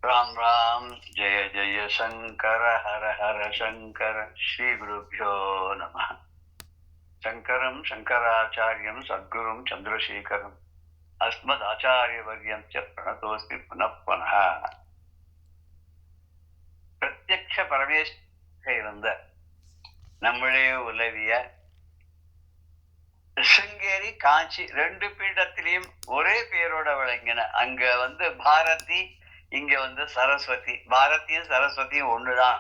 राम राम जय जय शंकर हर हर शंकर श्री गुरुभ्यो नमः. शंकरं शंकराचार्यं सद्गुरुं चंद्रशेखरम् अस्मदाचार्यवर्यं च प्रणतोऽस्मि पुनः पुनः. பிரத்யக்ஷ பரமேஸ்வரனாக இருந்த நம்மளே உலவிய சிருங்கேரி காஞ்சி ரெண்டு பீடத்திலையும் ஒரே பேரோட விளங்கின. அங்க பாரதி, இங்க சரஸ்வதி. பாரதியும் சரஸ்வதியும் ஒண்ணுதான்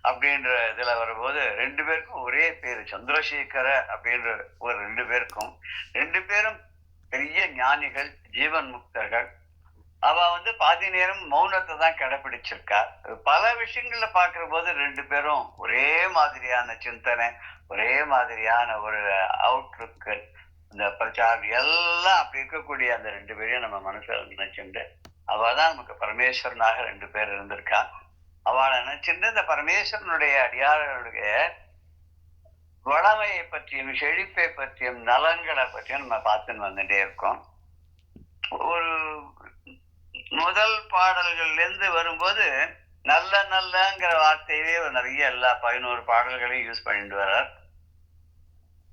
அப்படின்ற இதுல வரும்போது ரெண்டு பேருக்கும் ஒரே பேரு சந்திரசேகர அப்படின்ற ஒரு ரெண்டு பேரும் பெரிய ஞானிகள், ஜீவன் முக்தர்கள். அவ பாதி நேரம் மௌனத்தை தான் கடைபிடிச்சிருக்கா. பல விஷயங்கள்ல பாக்குற போது ரெண்டு பேரும் ஒரே மாதிரியான சிந்தனை, ஒரே மாதிரியான ஒரு அவுட்லுக்கு, இந்த பிரச்சாரம் எல்லாம் அப்படி இருக்கக்கூடிய அந்த ரெண்டு பேரையும் நம்ம மனசுல நினைச்சுட்டு அவதான் நமக்கு பரமேஸ்வரனாக ரெண்டு பேர் இருந்திருக்கா. அவளை நினைச்சுட்டு இந்த பரமேஸ்வரனுடைய அடியார்களுடைய வளமையை பற்றியும் செழிப்பை பற்றியும் நலன்களை பற்றியும் நம்ம பார்த்துன்னு வந்துட்டே இருக்கோம். ஒரு முதல் பாடல்கள்ல இருந்து வரும்போது நல்ல நல்லங்கிற வார்த்தையே நிறைய எல்லா 11 பாடல்களையும் யூஸ் பண்ணிட்டு வர்றார்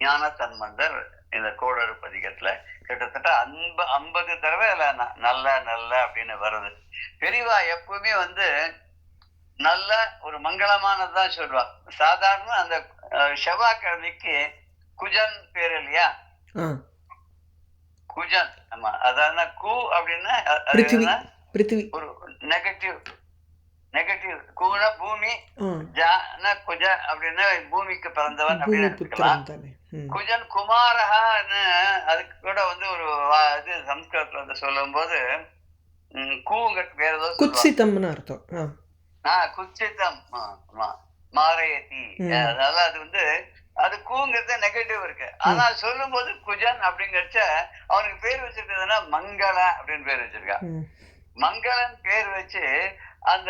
ஞான சம்பந்தர். இந்த கோடரு பதிகத்துல கிட்டத்தட்ட 50 தடவை நல்ல நல்ல அப்படின்னு வருது. பெரியவா எப்பவுமே நல்ல ஒரு மங்களமானதுதான் சொல்லுவா. சாதாரண அந்த செவ்வாய்க்கிழமைக்கு குஜன் பேர் இல்லையா, குஜன். ஆமா, அதாவது கு அப்படின்னா ஒரு நெகட்டிவ் கூனா பூமி, ஜான குஜ அப்படின்னா பூமிக்கு பிறந்தவன் அப்படின்னு எடுத்துக்கலாம். குஜன் குமாரஹான்னு அதுக்கு கூட ஒரு இது சம்ஸ்கிருதத்துல சொல்லும் போது கூங்கிறது வேற ஏதோ குத்சிதம்னு அர்த்தம். குத்சிதம் மாரயதி. அதனால அது கூங்கிறது நெகட்டிவ் இருக்கு. ஆனா சொல்லும் போது குஜன் அப்படிங்கறச்ச அவனுக்கு பேர் வச்சிருக்கிறதுனா மங்கள அப்படின்னு பேர் வச்சிருக்கா. மங்களன் பேர் வச்சு அந்த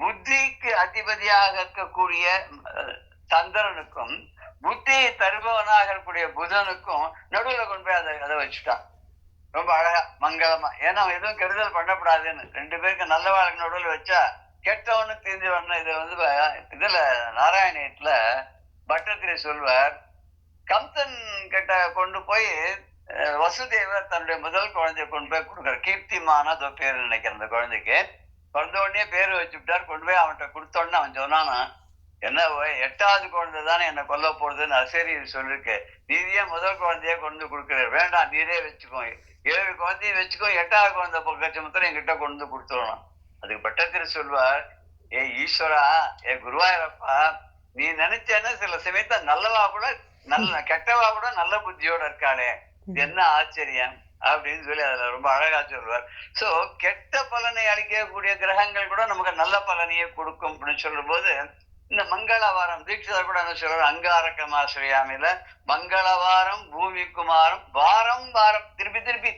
புத்திக்கு அதிபதியாக இருக்கக்கூடிய சந்திரனுக்கும் புத்தியை தருபவனாக இருக்கக்கூடிய புதனுக்கும் நடுவுல கொண்டு போய் அதை வச்சுட்டான். ரொம்ப அழகா மங்களமா. ஏன்னா எதுவும் கெடுதல் பண்ணக்கூடாதுன்னு ரெண்டு பேருக்கு நல்ல வாழ்க்கை நடுவில் வச்சா கெட்டவனு தெரிஞ்சு வரணும். இதுல நாராயணியத்துல பட்டத்திரி சொல்வார், கம்சன் கிட்ட கொண்டு போய் வசுதேவர் தன்னுடைய முதல் குழந்தைய கொண்டு போய் கொடுக்குற, கீர்த்திமான பேர் நினைக்கிற அந்த குழந்தைக்கு பிறந்த உடனே பேரு வச்சுட்டார். கொண்டு போய் அவன்கிட்ட கொடுத்தோடனே அவன் சொன்னானா, என்ன 8வது குழந்தை தானே என்ன கொல்ல போறதுன்னு. சரி சொல்லிருக்கு, நீரே முதல் குழந்தைய கொண்டு கொடுக்குற, வேண்டாம் நீரே வச்சுக்கோ, 7 குழந்தையும் வச்சுக்கோ, 8வது குழந்தை பக்கச்சமத்துல என்கிட்ட கொண்டு கொடுத்துடணும். அதுக்கு பட்டத்திரி சொல்வார், ஏ ஈஸ்வரா, ஏ குருவாயூரப்பா, நீ நினைச்சேன்னா சில சமயத்த நல்லவா கூட கெட்டவா கூட நல்ல புத்தியோட இருக்காளே, என்ன ஆச்சரியம் அப்படின்னு சொல்லி அதுல ரொம்ப அழகா சொல்லுவார். சோ கெட்ட பலனை அளிக்கக்கூடிய கிரகங்கள் கூட நமக்கு நல்ல பலனையே கொடுக்கும் அப்படின்னு சொல்லும் போது இந்த மங்களவாரம் தீட்சிதர் கூட என்ன சொல்றாரு, அங்காரக்கமாசிரியாமில மங்களவாரம் பூமி குமாரம் வாரம் வாரம் திருப்பி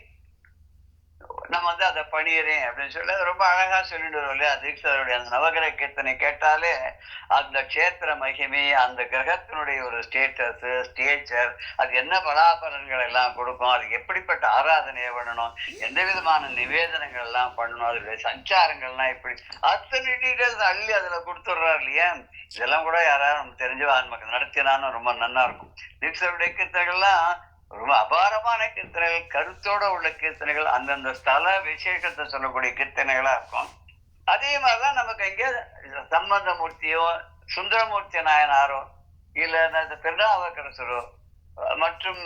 நம்ம அதை பணியறேன் அப்படின்னு சொல்லி ரொம்ப அழகா சொல்லிட்டு வரும் இல்லையா. தீட்சிதருடைய அந்த நவகிரக கீர்த்தனை கேட்டாலே அந்த கஷேத்திர மகிமை, அந்த கிரகத்தினுடைய ஒரு ஸ்டேட்டஸ் ஸ்டேச்சர், அது என்ன பலாபலன்கள் எல்லாம் கொடுக்கும், அதுக்கு எப்படிப்பட்ட ஆராதனையை பண்ணணும், எந்த விதமான நிவேதனங்கள் எல்லாம் பண்ணணும், அதோடைய சஞ்சாரங்கள்லாம் எப்படி, அத்தனை டீட்டெயில்ஸ் அள்ளி அதுல கொடுத்துடுறாரு இல்லையா. இதெல்லாம் கூட யாராவது நமக்கு தெரிஞ்சவா நமக்கு நடத்தினான்னு ரொம்ப நன்னா இருக்கும். தீட்சிதருடைய கீர்த்தனைகள்லாம் ரொம்ப அபாரமான கீர்த்தனைகள், கருத்தோட உள்ள கீர்த்தனைகள், அந்தந்த ஸ்தல விசேஷத்தை சொல்லக்கூடிய கீர்த்தனைகளா இருக்கும். அதே மாதிரிதான் நமக்கு இங்க சம்பந்தமூர்த்தியோ சுந்தரமூர்த்தி நாயனாரோ இல்ல திருநாவுக்கரசரோ மற்றும்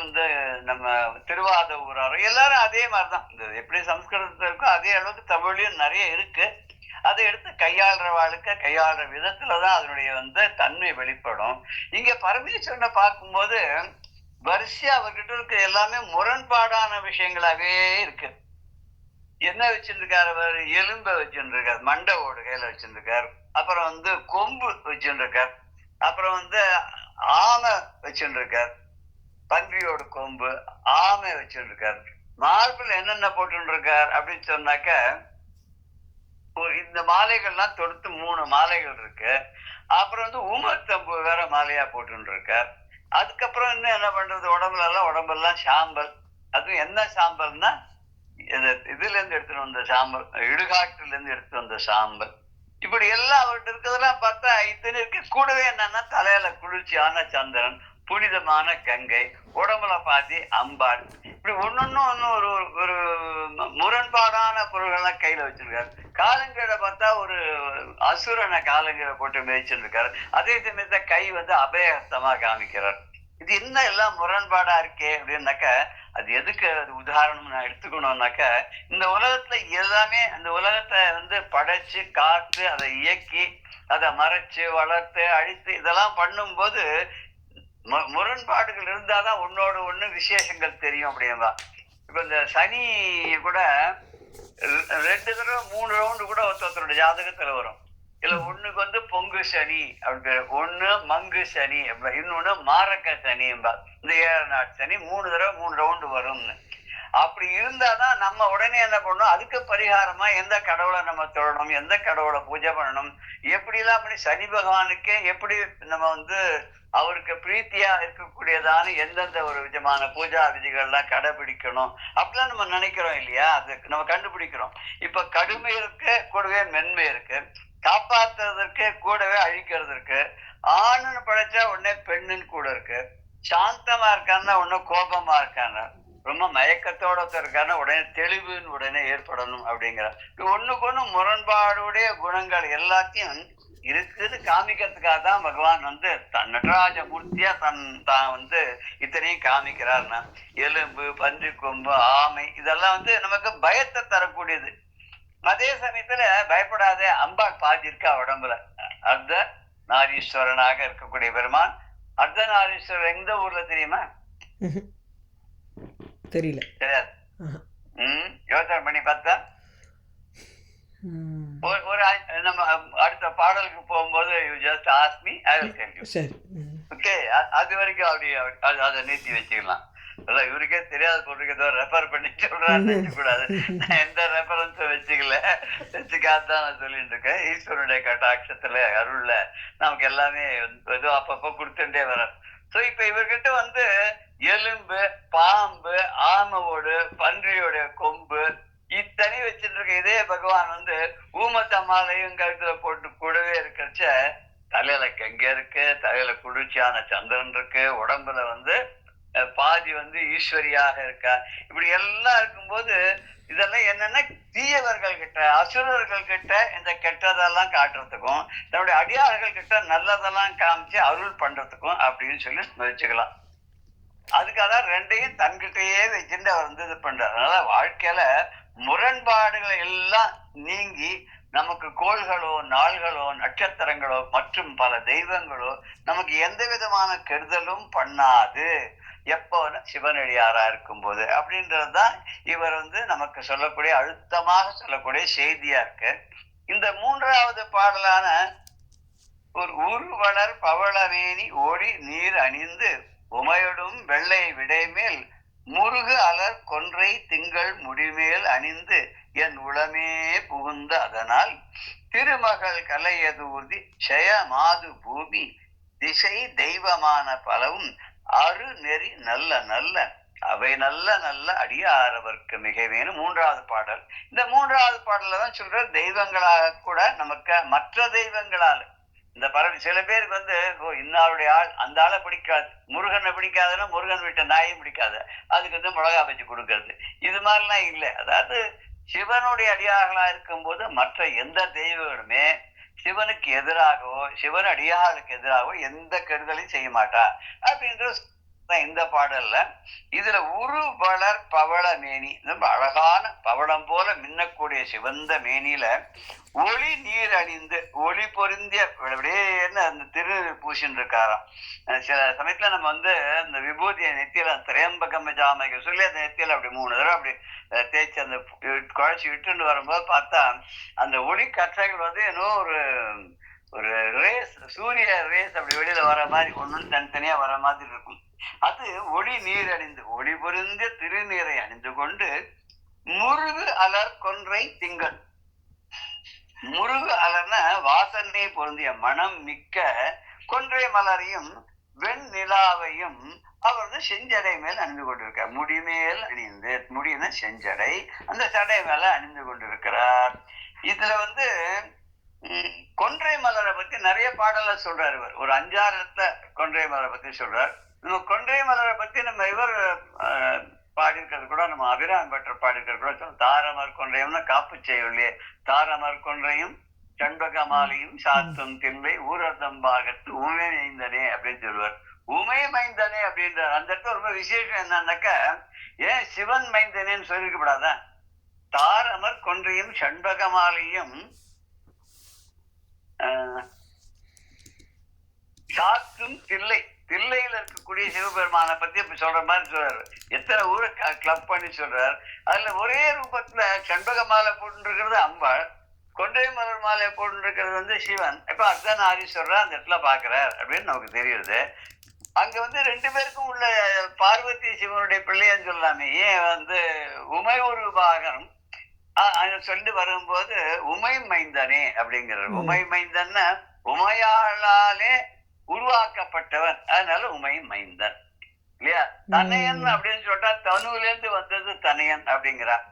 நம்ம திருவாத ஊராரோ எல்லாரும் அதே மாதிரிதான். எப்படி சம்ஸ்கிருதத்துல இருக்கோ அதே அளவுக்கு தமிழ்லயும் நிறைய இருக்கு. அதை எடுத்து கையாளுற விதத்துலதான் அதனுடைய தன்மை வெளிப்படும். இங்க பரமேஸ்வரனை பார்க்கும்போது வரிசையா அவர்கிட்ட இருக்க எல்லாமே முரண்பாடான விஷயங்களாவே இருக்கு. என்ன வச்சிருக்காரு அவர், எலும்பை வச்சுருக்காரு, மண்டை ஓடு கையில வச்சிருக்காரு, அப்புறம் கொம்பு வச்சுருக்கார், அப்புறம் ஆமை வச்சுருக்கார், பன்றியோட கொம்பு, ஆமை வச்சுருக்கார், மார்பிள் என்னென்ன போட்டுருக்கார் அப்படின்னு சொன்னாக்க இந்த மாலைகள்லாம் தொடுத்து 3 மாலைகள் இருக்கு. அப்புறம் ஊமத்தம்பு வேற மாலையா போட்டுருக்கார். அதுக்கப்புறம் இன்னும் என்ன பண்றது, உடம்பெல்லாம் சாம்பல். அதுவும் என்ன சாம்பல்னா இதுல இருந்து எடுத்துட்டு வந்த சாம்பல், இடுகாட்டுல இருந்து எடுத்து வந்த சாம்பல், இப்படி எல்லாம் அவர்கிட்ட இருக்கிறதெல்லாம் பார்த்தா இத்தனை இருக்கு. கூடவே என்னன்னா தலையில குளிர்ச்சியான சந்திரன், புனிதமான கங்கை, உடம்புல பாதி அம்பாள், இப்படி ஒன்னொன்னும் ஒன்னும் ஒரு ஒரு முரண்பாடான பொருள்கள்லாம் கையில வச்சிருக்காரு. காலங்கீழ பார்த்தா ஒரு அசுரனை காலங்கீழ போட்டு மிதிச்சிருக்காரு. அதே சமயத்துல கை வந்து அபயஹஸ்தமா காமிக்கிறார். இது என்ன எல்லாம் முரண்பாடா இருக்கே அப்படின்னாக்க, அது எதுக்கு அது உதாரணம் நான் எடுத்துக்கணும்னாக்க, இந்த உலகத்துல எல்லாமே அந்த உலகத்தை வந்து படைச்சு காத்து அதை இயக்கி அதை மறைச்சு வளர்த்து அழித்து இதெல்லாம் பண்ணும்போது முரண்பாடுகள் இருந்தாதான் ஒன்னோடு ஒண்ணு விசேஷங்கள் தெரியும் அப்படின்னா. இப்ப இந்த சனி கூட 2 தடவை 3 ரவுண்டு கூட ஒருத்தரோட ஜாதகத்துல வரும். இல்ல ஒண்ணுக்கு வந்து பொங்கு சனி அப்படி, ஒண்ணு மங்கு சனி, இன்னொன்னு மாரக்க சனி, இந்த 7 நாட் சனி 3 தடவை 3 ரவுண்டு வரும்னு. அப்படி இருந்தாதான் நம்ம உடனே என்ன பண்ணணும், அதுக்கு பரிகாரமா எந்த கடவுளை நம்ம தொழணும், எந்த கடவுளை பூஜை பண்ணணும், எப்படி எல்லாம் பண்ணி சனி பகவானுக்கே எப்படி நம்ம வந்து அவருக்கு பிரீத்தியா இருக்கக்கூடியதான எந்தெந்த ஒரு விதமான பூஜா விதிகள்லாம் கடைபிடிக்கணும் அப்படிலாம் நம்ம நினைக்கிறோம் இல்லையா, அது நம்ம கண்டுபிடிக்கிறோம். இப்ப கடுமை இருக்கு, கூடவே மென்மை இருக்கு, காப்பாத்துறதுக்கு கூடவே அழிக்கிறது இருக்கு, ஆணுன்னு படைச்சா உடனே பெண்ணுன்னு கூட இருக்கு, சாந்தமா இருக்கான்னா உடனே கோபமா இருக்காங்க, ரொம்ப மயக்கத்தோட இருக்காருன்னா உடனே தெளிவுன்னு உடனே ஏற்படணும் அப்படிங்கிற ஒண்ணுக்கு ஒண்ணு முரண்பாடுடைய குணங்கள் எல்லாத்தையும் இருக்குது காமிக்கிறதுக்காக தான் பகவான் வந்து நடராஜ மூர்த்தியா தான் வந்து இத்தனையும் காமிக்கிறார்னா. எலும்பு, பன்றி கொம்பு, ஆமை இதெல்லாம் வந்து நமக்கு பயத்தை தரக்கூடியது. அதே சமயத்துல பயப்படாத அம்பாள் பாதி இருக்கா உடம்புல. அர்த்த நாரீஸ்வரனாக இருக்கக்கூடிய பெருமான். அர்த்த நாரீஸ்வரர் எந்த ஊர்ல தெரியுமா? தெரியல. தெரியாது. யோசனை பண்ணி பார்த்தா ஒரு நம்ம அடுத்த பாடலுக்கு போகும்போது you just ask me, I will tell you. சரி. ஓகே, அது வரைக்கும் அப்படி அதை நீட்டி வச்சுக்கலாம். இவருக்கே தெரியாத பொருளுக்கு ஏதோ ரெஃபர் பண்ணி சொல்றான்னு நினைக்க கூடாது. நான் எந்த ரெஃபரன்ஸும் வச்சுக்காதான் நான் சொல்லிட்டு இருக்கேன். ஈஸ்வரனுடைய கட்டாட்சத்துல அருள்ல நமக்கு எல்லாமே ஏதோ அப்பப்போ கொடுத்துட்டே வர. சோ இப்ப இவர்கிட்ட வந்து எலும்பு, பாம்பு, ஆமையோடு, பன்றியோட கொம்பு இத்தனை வச்சுட்டு இருக்க இதே பகவான் வந்து ஊமத்தம்மாலையும் கழுத்துல போட்டு கூடவே இருக்கிறச்ச தலையில கங்கை இருக்கு, தலையில குளிர்ச்சியான சந்திரன் இருக்கு, உடம்புல வந்து பாதி வந்து ஈஸ்வரியாக இருக்கா. இப்படி எல்லாம் இருக்கும்போது இதெல்லாம் என்னன்னா தீயவர்கள் கிட்ட, அசுரர்கள் கிட்ட இந்த கெட்டதெல்லாம் காட்டுறதுக்கும், தன்னுடைய அடியார்கள் கிட்ட நல்லதெல்லாம் காமிச்சு அருள் பண்றதுக்கும் அப்படின்னு சொல்லி வச்சுக்கலாம். அதுக்காக ரெண்டையும் தன்கிட்டயே வச்சுட்டு அவர் வந்து இது பண்றாரு. அதனால வாழ்க்கையில முரண்பாடுகளை எல்லாம் நீங்கி நமக்கு கோள்களோ, நாள்களோ, நட்சத்திரங்களோ மற்றும் பல தெய்வங்களோ நமக்கு எந்த விதமான கெடுதலும் பண்ணாது எப்போ சிவனடியாரா இருக்கும்போது அப்படின்றதுதான் இவர் வந்து நமக்கு சொல்லக்கூடிய அழுத்தமாக சொல்லக்கூடிய செய்தியா இருக்கு. இந்த 3வது பாடலான ஒரு ஊர்வலர் பவளவேணி ஓடி நீர் அணிந்து உமையொடும் வெள்ளை விடைமேல் முருகு அலர் கொன்றை திங்கள் முடிமேல் அணிந்து என் உளமே புகுந்த அதனால் திருமகள் கலையதூர்தி ஜெய மாது பூமி திசை தெய்வமான பலவும் அரு நெறி நல்ல நல்ல அவை நல்ல நல்ல அடியாரவர்க்கு மிகவேனு 3வது பாடல். இந்த 3வது பாடல்ல தான் சொல்ற தெய்வங்களாக கூட நமக்கு மற்ற தெய்வங்களால இந்த பறவை சில பேருக்கு வந்து இன்னாருடைய ஆள் அந்த ஆளை பிடிக்காது, முருகனை பிடிக்காதுன்னா முருகன் வீட்டை நாயும் பிடிக்காது, அதுக்கு வந்து மிளகா வச்சு கொடுக்கறது, இது மாதிரிலாம் இல்லை. அதாவது சிவனுடைய அடியார்களா இருக்கும்போது மற்ற எந்த தெய்வங்களுமே சிவனுக்கு எதிராகவோ சிவன் அடியார்களுக்கு எதிராகவோ எந்த கெடுதலையும் செய்ய மாட்டா அப்படின்ற இந்த பாடல்ல. இதுல உருவலர் பவள மேனி, ரொம்ப அழகான பவளம் போல மின்னக்கூடிய சிவந்த மேனியில ஒளி நீர் அணிந்து ஒளி பொருந்திய அந்த திரு பூசின்னு இருக்காராம். சில சமயத்துல நம்ம வந்து இந்த விபூதிய நெத்தியில திரையம்பகம் ஜாமைக்கு சொல்லி அந்த நெத்தியில அப்படி 3 தடவை அப்படி தேய்ச்சி அந்த குழச்சி விட்டுன்னு வரும்போது பார்த்தா அந்த ஒளி கற்றைகள் வந்து ஏதோ ஒரு ரேஸ், சூரிய ரேஸ் அப்படி வெளியில வர மாதிரி ஒண்ணு தனித்தனியா வர மாதிரி இருக்கும். அது ஒளி நீர் அணிந்து ஒளி பொருந்திய திருநீரை அணிந்து கொண்டு முருகு அலர் கொன்றை திங்கள். முருகு அலர்ன வாசனை பொருந்திய மனம் மிக்க கொன்றை மலரையும் வெண் நிலாவையும் அவர் வந்து செஞ்சடை மேல் அணிந்து கொண்டிருக்கார். முடிமேல் அணிந்து, முடினா செஞ்சடை, அந்த சடை மேல அணிந்து கொண்டிருக்கிறார். இதுல வந்து கொன்றை மலரை பத்தி நிறைய பாடல சொல்றாரு இவர். ஒரு 5-6 இடத்துல கொன்றை மலரை பத்தி சொல்றார். நம்ம கொன்றை மலரை பத்தி நம்ம இவர் பாடியிருக்கிறது கூட, நம்ம அபிராமி பட்டர் பாடியிருக்கிறது கூட சொல்ல, தாரமர் கொன்றையம்னா காப்பு செய்யுள்ளே, தாரமர் கொன்றையும் சண்பக மாலையும் சாத்தும் தில்லை ஊரதம்பாகத்து உமை மைந்தனே அப்படின்னு சொல்லுவார். உமை மைந்தனே அப்படின்றார். அந்த இடத்துல ரொம்ப விசேஷம் என்னன்னாக்க, ஏன் சிவன் மைந்தனேன்னு சொல்லிருக்கப்படாதான்? தாரமர் கொன்றையும் சண்பக மாலையும் சாத்தும் தில்லை, தில்லையில இருக்கக்கூடிய சிவபெருமானை பத்தி அப்படி சொல்ற மாதிரி சொல்றாரு. எத்தனை ஊரை கிளப் பண்ணி சொல்றாரு. அதுல ஒரே ரூபத்துல சண்பக மாலை போட்டு அம்பாள், கொன்றை மலர் மாலை போட்டு வந்து சிவன். இப்ப அர்த்தநாரீஸ்வரர் அந்த இடத்துல பாக்குறார் அப்படின்னு நமக்கு தெரியுது. அங்க வந்து 2 பேருக்கும் உள்ள பார்வதி சிவனுடைய பிள்ளைன்னு சொல்லலாமே. ஏன் வந்து உமை ஒரு பாகம் சொல்லி வரும்போது உமை மைந்தனே அப்படிங்கிறார். உமை மைந்தன்னா உமையாளாலே உருவாக்கப்பட்டவன், அதனால உமை மைந்தன் இல்லையா? தனையன் அப்படின்னு சொல்லிட்டா தனுல இருந்து வந்தது தனையன் அப்படிங்கிறார்.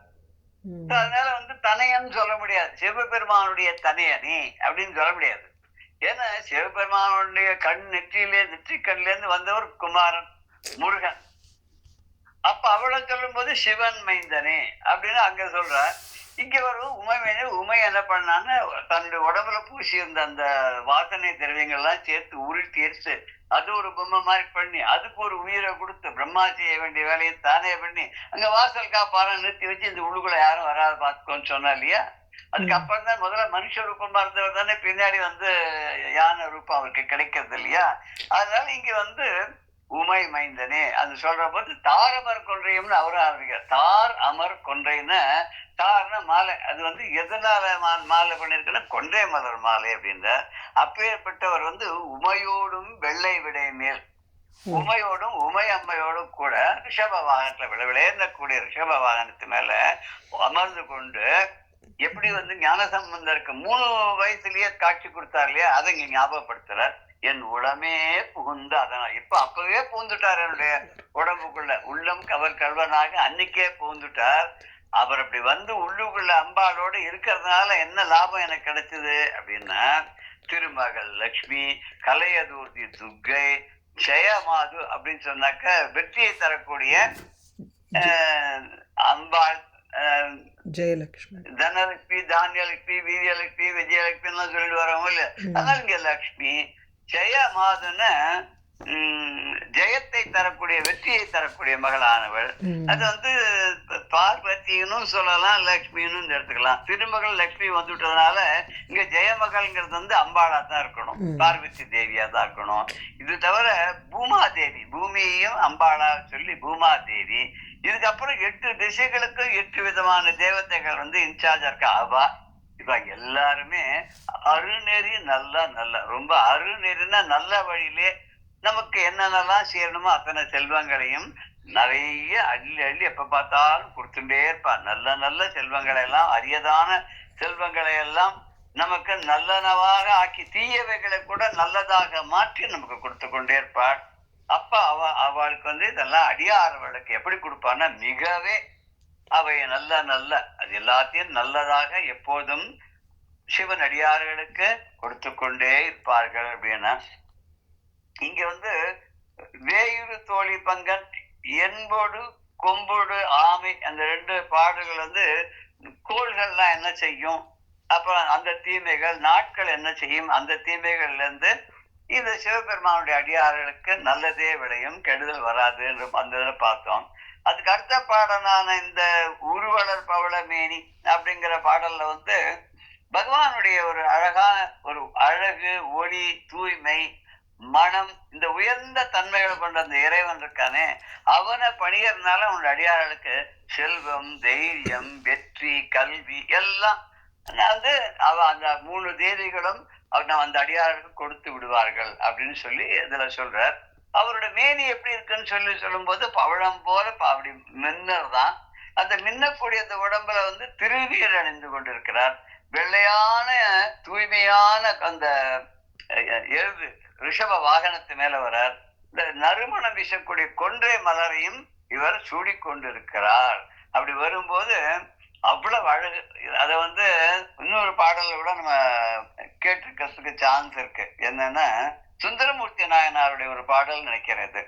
அதனால வந்து தனையன் சொல்ல முடியாது, சிவபெருமானுடைய தனையனே அப்படின்னு சொல்ல முடியாது. ஏன்னா சிவபெருமானுடைய நெற்றி கண்ல இருந்து வந்தவர் குமாரன் முருகன். அப்ப அவளை சொல்லும் போது சிவன் மைந்தனே அப்படின்னு அங்க சொல்ற. இங்க வரும் உமை மைந்தன். உமை என்ன பண்ணான்னு தன்னுடைய உடம்புல பூசி இருந்த அந்த வாசனை திரவியங்கள்லாம் சேர்த்து உருட்டி எடுத்து அது ஒரு பொம்மை மாதிரி பண்ணி அதுக்கு ஒரு உயிரை கொடுத்து பிரம்மா செய்ய வேண்டிய வேலையை தானே பண்ணி அங்க வாசல் காப்பாரம் நிறுத்தி வச்சு இந்த உள்ளுக்குள்ள யாரும் வராது பார்த்துக்கோன்னு சொன்னா இல்லையா? அதுக்கப்புறம் தான் முதல்ல மனுஷ ரூபமா இருந்தவர் தானே பின்னாடி வந்து யானை ரூபம் அவருக்கு கிடைக்கிறது இல்லையா? அதனால இங்க வந்து உமை மைந்தனே அது சொல்ற போது தாரமர் கொன்றையும்னு அவரும் ஆரம்பிக்கிறார். தார் அமர் கொன்றைன்னு, தார்னா மாலை, அது வந்து எதனால மாலை பண்ணிருக்குன்னா கொன்றை மலர் மாலை அப்படின்ற. அப்பேற்பட்டவர் வந்து உமையோடும் வெள்ளை விடை மேல், உமையோடும் உமை அம்மையோடும் கூட ரிஷப வாகனத்துல விளையாடக்கூடிய ரிஷப வாகனத்து மேல அமர்ந்து கொண்டு எப்படி வந்து ஞானசம்பந்தருக்கு 3 வயசுலயே காட்சி கொடுத்தார் இல்லையா? அதை இங்க ஞாபகப்படுத்துறார். என் உடமே புகுந்து, அதனால் இப்ப அப்பவே புகுந்துட்டார் என்னுடைய உடம்புக்குள்ள, உள்ளம் கவர் கல்வனாக அன்னைக்கே புகுந்துட்டார். அவர் அப்படி வந்து உள்ளுக்குள்ள அம்பாளோடு இருக்கிறதுனால என்ன லாபம் எனக்கு கிடைச்சது அப்படின்னா, திருமகள் லட்சுமி, கலையதூர்த்தி துர்கை, ஜெயமாது அப்படின்னு சொன்னாக்க வெற்றியை தரக்கூடிய அம்பாள், ஜெயலட்சுமி, தனலட்சுமி, தானியலட்சுமி, வீரியலட்சுமி, விஜயலட்சுமி எல்லாம் சொல்லிட்டு வரவங்க இல்ல. அதனால இங்க லட்சுமி ஜெயமாதுன்னு ஜெயத்தை தரக்கூடிய வெற்றியை தரக்கூடிய மகளானவள். அது வந்து பார்வதினும் சொல்லலாம், லட்சுமின்னு எடுத்துக்கலாம். திருமகள் லட்சுமி வந்துட்டதுனால இங்க ஜெயமகள்ங்கிறது வந்து அம்பாளா தான் இருக்கணும், பார்வதி தேவியா தான் இருக்கணும். இது தவிர பூமாதேவி, பூமியையும் அம்பாளா சொல்லி பூமாதேவி. இதுக்கப்புறம் 8 திசைகளுக்கும் 8 விதமான தேவதைகள் வந்து இன்சார்ஜா இருக்க. அவா இப்ப எல்லாருமே அருநெறி நல்ல ரொம்ப அருநெறினா நல்ல வழியிலே நமக்கு என்னென்னலாம் செய்யணுமோ அத்தனை செல்வங்களையும் நிறைய அள்ளி அள்ளி எப்ப பார்த்தாலும் கொடுத்துட்டே இருப்பார். நல்ல செல்வங்களை எல்லாம், அரியதான செல்வங்களை எல்லாம் நமக்கு நல்லனவாக ஆக்கி தீயவைகளை கூட நல்லதாக மாற்றி நமக்கு கொடுத்து கொண்டே இருப்பார். அப்ப அவளுக்கு வந்து இதெல்லாம் அடியாரவளுக்கு எப்படி கொடுப்பான்னா, மிகவே அவை நல்ல அது எல்லாத்தையும் நல்லதாக எப்போதும் சிவன் அடியார்களுக்கு கொடுத்து கொண்டே இருப்பார்கள் அப்படின்னா, இங்க வந்து வேயுறு தோழி பங்கன், என்போடு கொம்போடு ஆமை, அந்த 2 பாடல்கள் வந்து கோள்கள்லாம் என்ன செய்யும், அப்புறம் அந்த தீமைகள், நாட்கள் என்ன செய்யும், அந்த தீமைகள்ல இருந்து இந்த சிவபெருமானுடைய அடியார்களுக்கு நல்லதே விளையும், கெடுதல் வராது என்று அந்த இதில் பார்த்தோம். அதுக்கு அடுத்த பாடலான இந்த உருவலர் பவளமேனி அப்படிங்கிற பாடல்ல வந்து பகவானுடைய ஒரு அழகான ஒரு அழகு, ஒளி, தூய்மை, மனம், இந்த உயர்ந்த தன்மைகளை கொண்ட அந்த இறைவன் இருக்கானே, அவனை பணியறதுனால அவனுடைய அடியார்களுக்கு செல்வம், தைரியம், வெற்றி, கல்வி எல்லாம் வந்து அந்த 3 தேவிகளும் அந்த அடியார்களுக்கு கொடுத்து விடுவார்கள் அப்படின்னு சொல்லி இதுல சொல்றார். அவரோட மேனி எப்படி இருக்குன்னு சொல்லும் போது பவழம் போல அப்படி மின்னர் தான். அந்த மின்னக்கூடிய அந்த உடம்புல வந்து திருவீர் அணிந்து கொண்டிருக்கிறார். வெள்ளையான தூய்மையான அந்த ரிஷப வாகனத்து மேல வரார். இந்த நறுமணம் வீசக்கூடிய கொன்றை மலரையும் இவர் சூடிக்கொண்டிருக்கிறார். அப்படி வரும்போது அவ்வளவு அழகு. அதை இன்னொரு பாடல்ல கூட நம்ம கேட்டிருக்கிறதுக்கு சான்ஸ் இருக்கு. என்னன்னா சுந்தரமூர்த்தி நாயனாருடைய ஒரு பாடல் நினைக்கிறது.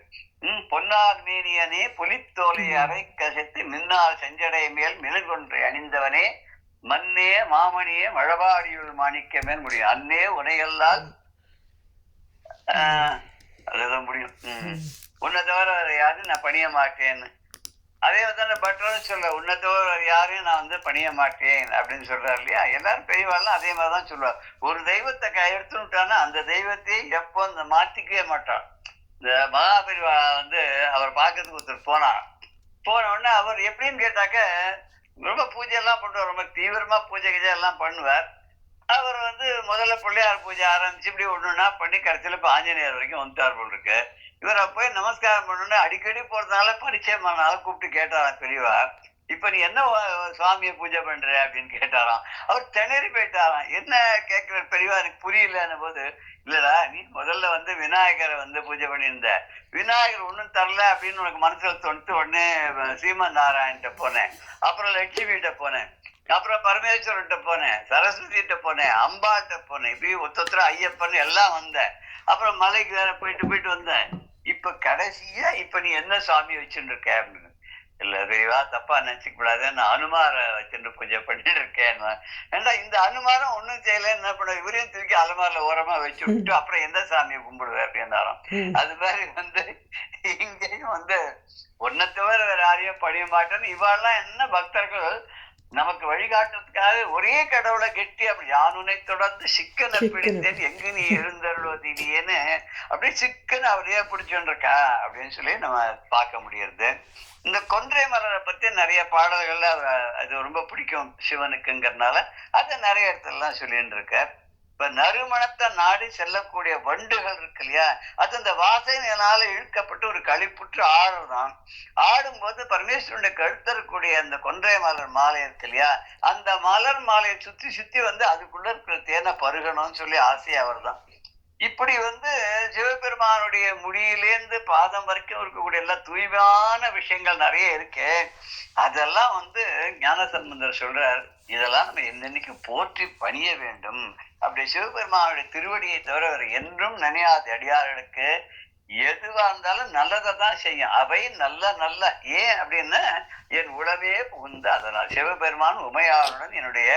பொன்னார் மீனியனே புலித்தோலை அரை கசைத்து மின்னால் செஞ்சடை மேல் மெழுகொன்றை அணிந்தவனே மண்ணே மாமணியே மழபாடியுள் மாணிக்கமே முடியும் அன்னே உனையல்லால் அதுதான் முடியும். உன்னை தவிர யாரும் நான் பணிய மாட்டேன்னு. அதே பட்டர்னு சொல்ல உன்னை தவிர யாரையும் நான் பணிய மாட்டேன் அப்படின்னு சொல்றாரு இல்லையா. எல்லாரும் பெரியவாள்லாம் அதே மாதிரிதான் சொல்லுவார். ஒரு தெய்வத்தை எடுத்துட்டான்னா அந்த தெய்வத்தை எப்போ மாத்திக்கவே மாட்டான். இந்த மகாபெரிவா அவர் பார்க்கறதுக்கு ஒருத்தர் போன உடனே அவர் எப்படின்னு கேட்டாக்க ரொம்ப பூஜை எல்லாம் பண்ணுவார். ரொம்ப தீவிரமா பூஜை கீஜை எல்லாம் பண்ணுவார். அவர் முதல்ல பிள்ளையார் பூஜை ஆரம்பிச்சு இப்படி ஒண்ணுன்னா பண்ணி கடைசியில இப்ப ஆஞ்சநேயர் வரைக்கும் வந்துட்டார் போல் இருக்கு. இவரை போய் நமஸ்காரம் பண்ணணும்னு அடிக்கடி போறதுனால பரிச்சயமானால கூப்பிட்டு கேட்டாராம் பெரியவா, இப்ப நீ என்ன சுவாமியை பூஜை பண்ற அப்படின்னு கேட்டாராம். அவர் திணறி போயிட்டாராம். என்ன கேட்கிற பெரியவா எனக்கு புரியலன்னு போது, இல்லடா நீ முதல்ல விநாயகரை பூஜை பண்ணியிருந்த, விநாயகர் ஒன்றும் தரல அப்படின்னு உனக்கு மனசுல தோணுத்து. உடனே ஸ்ரீமன் நாராயண்கிட்ட போனேன், அப்புறம் லட்சுமிகிட்ட போனேன், அப்புறம் பரமேஸ்வரன்கிட்ட போனேன், சரஸ்வதிகிட்ட போனேன், அம்பாட்ட போனேன், இப்படி ஒருத்தர் ஐயப்பன் எல்லாம் வந்தேன். அப்புறம் மலைக்கு வேற போயிட்டு வந்தேன். இப்ப கடைசியா இப்ப நீ என்ன சுவாமி வச்சுட்டு இருக்க அப்படின்னு. இல்ல பெரியவா தப்பா நினைச்சுக்க கூடாது, நான் அனுமார வச்சுட்டு பூஜை பண்ணிட்டு இருக்கேன். ஏண்டா இந்த அனுமாரம் ஒண்ணும் செய்யல, என்ன பண்ண இவரையும் தூக்கி அலுமாரில ஓரமா வச்சு விட்டு அப்புறம் எந்த சாமியை கும்பிடுவேன் அப்படின்னாராம். அது மாதிரி இங்கேயும் ஒன்னை தவிர வேற யாரையும் பணிய மாட்டேன்னு இவாள்லாம் என்ன பக்தர்கள் நமக்கு வழிகாட்டுறதுக்காக ஒரே கடவுளை கெட்டி அப்படி யானுனை தொடர்ந்து சிக்கனை பிடித்தேன் எங்கு நீ இருந்தருள்வதினேன்னு அப்படியே சிக்கன் அவரையே பிடிச்சோன்றிருக்கா அப்படின்னு சொல்லி நம்ம பார்க்க முடியுது. இந்த கொன்றை மலரை பத்தி நிறைய பாடல்கள்ல அது ரொம்ப பிடிக்கும் சிவனுக்குங்கிறதுனால அதை நிறைய இடத்துலலாம் சொல்லிட்டு இருக்க. இப்ப நறுமணத்தை நாடி செல்லக்கூடிய வண்டுகள் இருக்கு இல்லையா, அது அந்த வாசனையினால இழுக்கப்பட்டு ஒரு களிப்புற்று ஆடுதான். ஆடும்போது பரமேஸ்வரனுடைய கழுத்தரக்கூடிய அந்த கொன்றை மலர் மாலை இருக்கு இல்லையா, அந்த மலர் மாலையை சுத்தி சுத்தி அதுக்குள்ள இருக்கிற தேனை பருகணும்னு சொல்லி ஆசையா வருதான். இப்படி சிவபெருமானுடைய முடியிலேந்து பாதம் வரைக்கும் இருக்கக்கூடிய எல்லா தூய்மையான விஷயங்கள் நிறைய இருக்கு. அதெல்லாம் ஞானசம்பந்தர் சொல்றார், இதெல்லாம் நம்ம என்னைக்கு போற்றி பணிய வேண்டும். அப்படி சிவபெருமானுடைய திருவடியை தவிர வேறு என்றும் நினையாத அடியார்களுக்கு எதுவா இருந்தாலும் நல்லதை தான் செய்யும். அவை நல்ல நல்ல ஏன் அப்படின்னா என் உளவே புகுந்த அதனால் சிவபெருமான் உமையாளுடன் என்னுடைய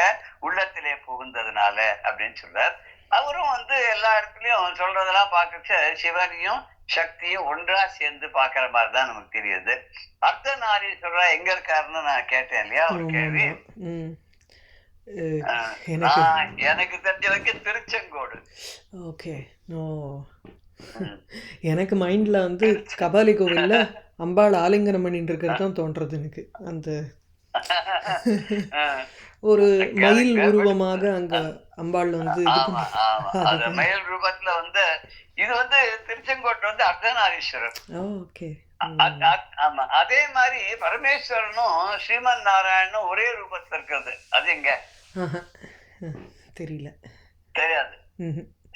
உள்ளத்திலே புகுந்ததுனால அப்படின்னு சொல்றார். அவரும் எல்லா இடத்துலயும் சொல்றதெல்லாம் பார்க்க சிவனையும் சக்தியும் ஒன்றா சேர்ந்து பாக்குற மாதிரிதான் நமக்கு தெரியுது. அர்த்தநாரீஸ்வரரா எங்க இருக்காருன்னு நான் கேட்டேன் இல்லையா ஒரு கேள்வி. எனக்கு தெரிஞ்ச வரைக்கும் திருச்செங்கோடு. ஓகே. எனக்கு மைண்ட்ல கபாலி கோவில்ல அம்பாள் ஆலிங்கனம் பண்ணிட்டு இருக்கிறது தான் தோன்றது எனக்கு. அந்த ஒரு மயில் உருவமாக அங்க அம்பாள் மயில் ரூபத்துல இது திருச்செங்கோட்டு அர்த்தநாரீஸ்வரர். ஓகே. ஆமா, அதே மாதிரி பரமேஸ்வரனும் ஸ்ரீமன் நாராயணனும் ஒரே ரூபத்துல இருக்கிறது. அது எங்க தெரியல, தெரியாது.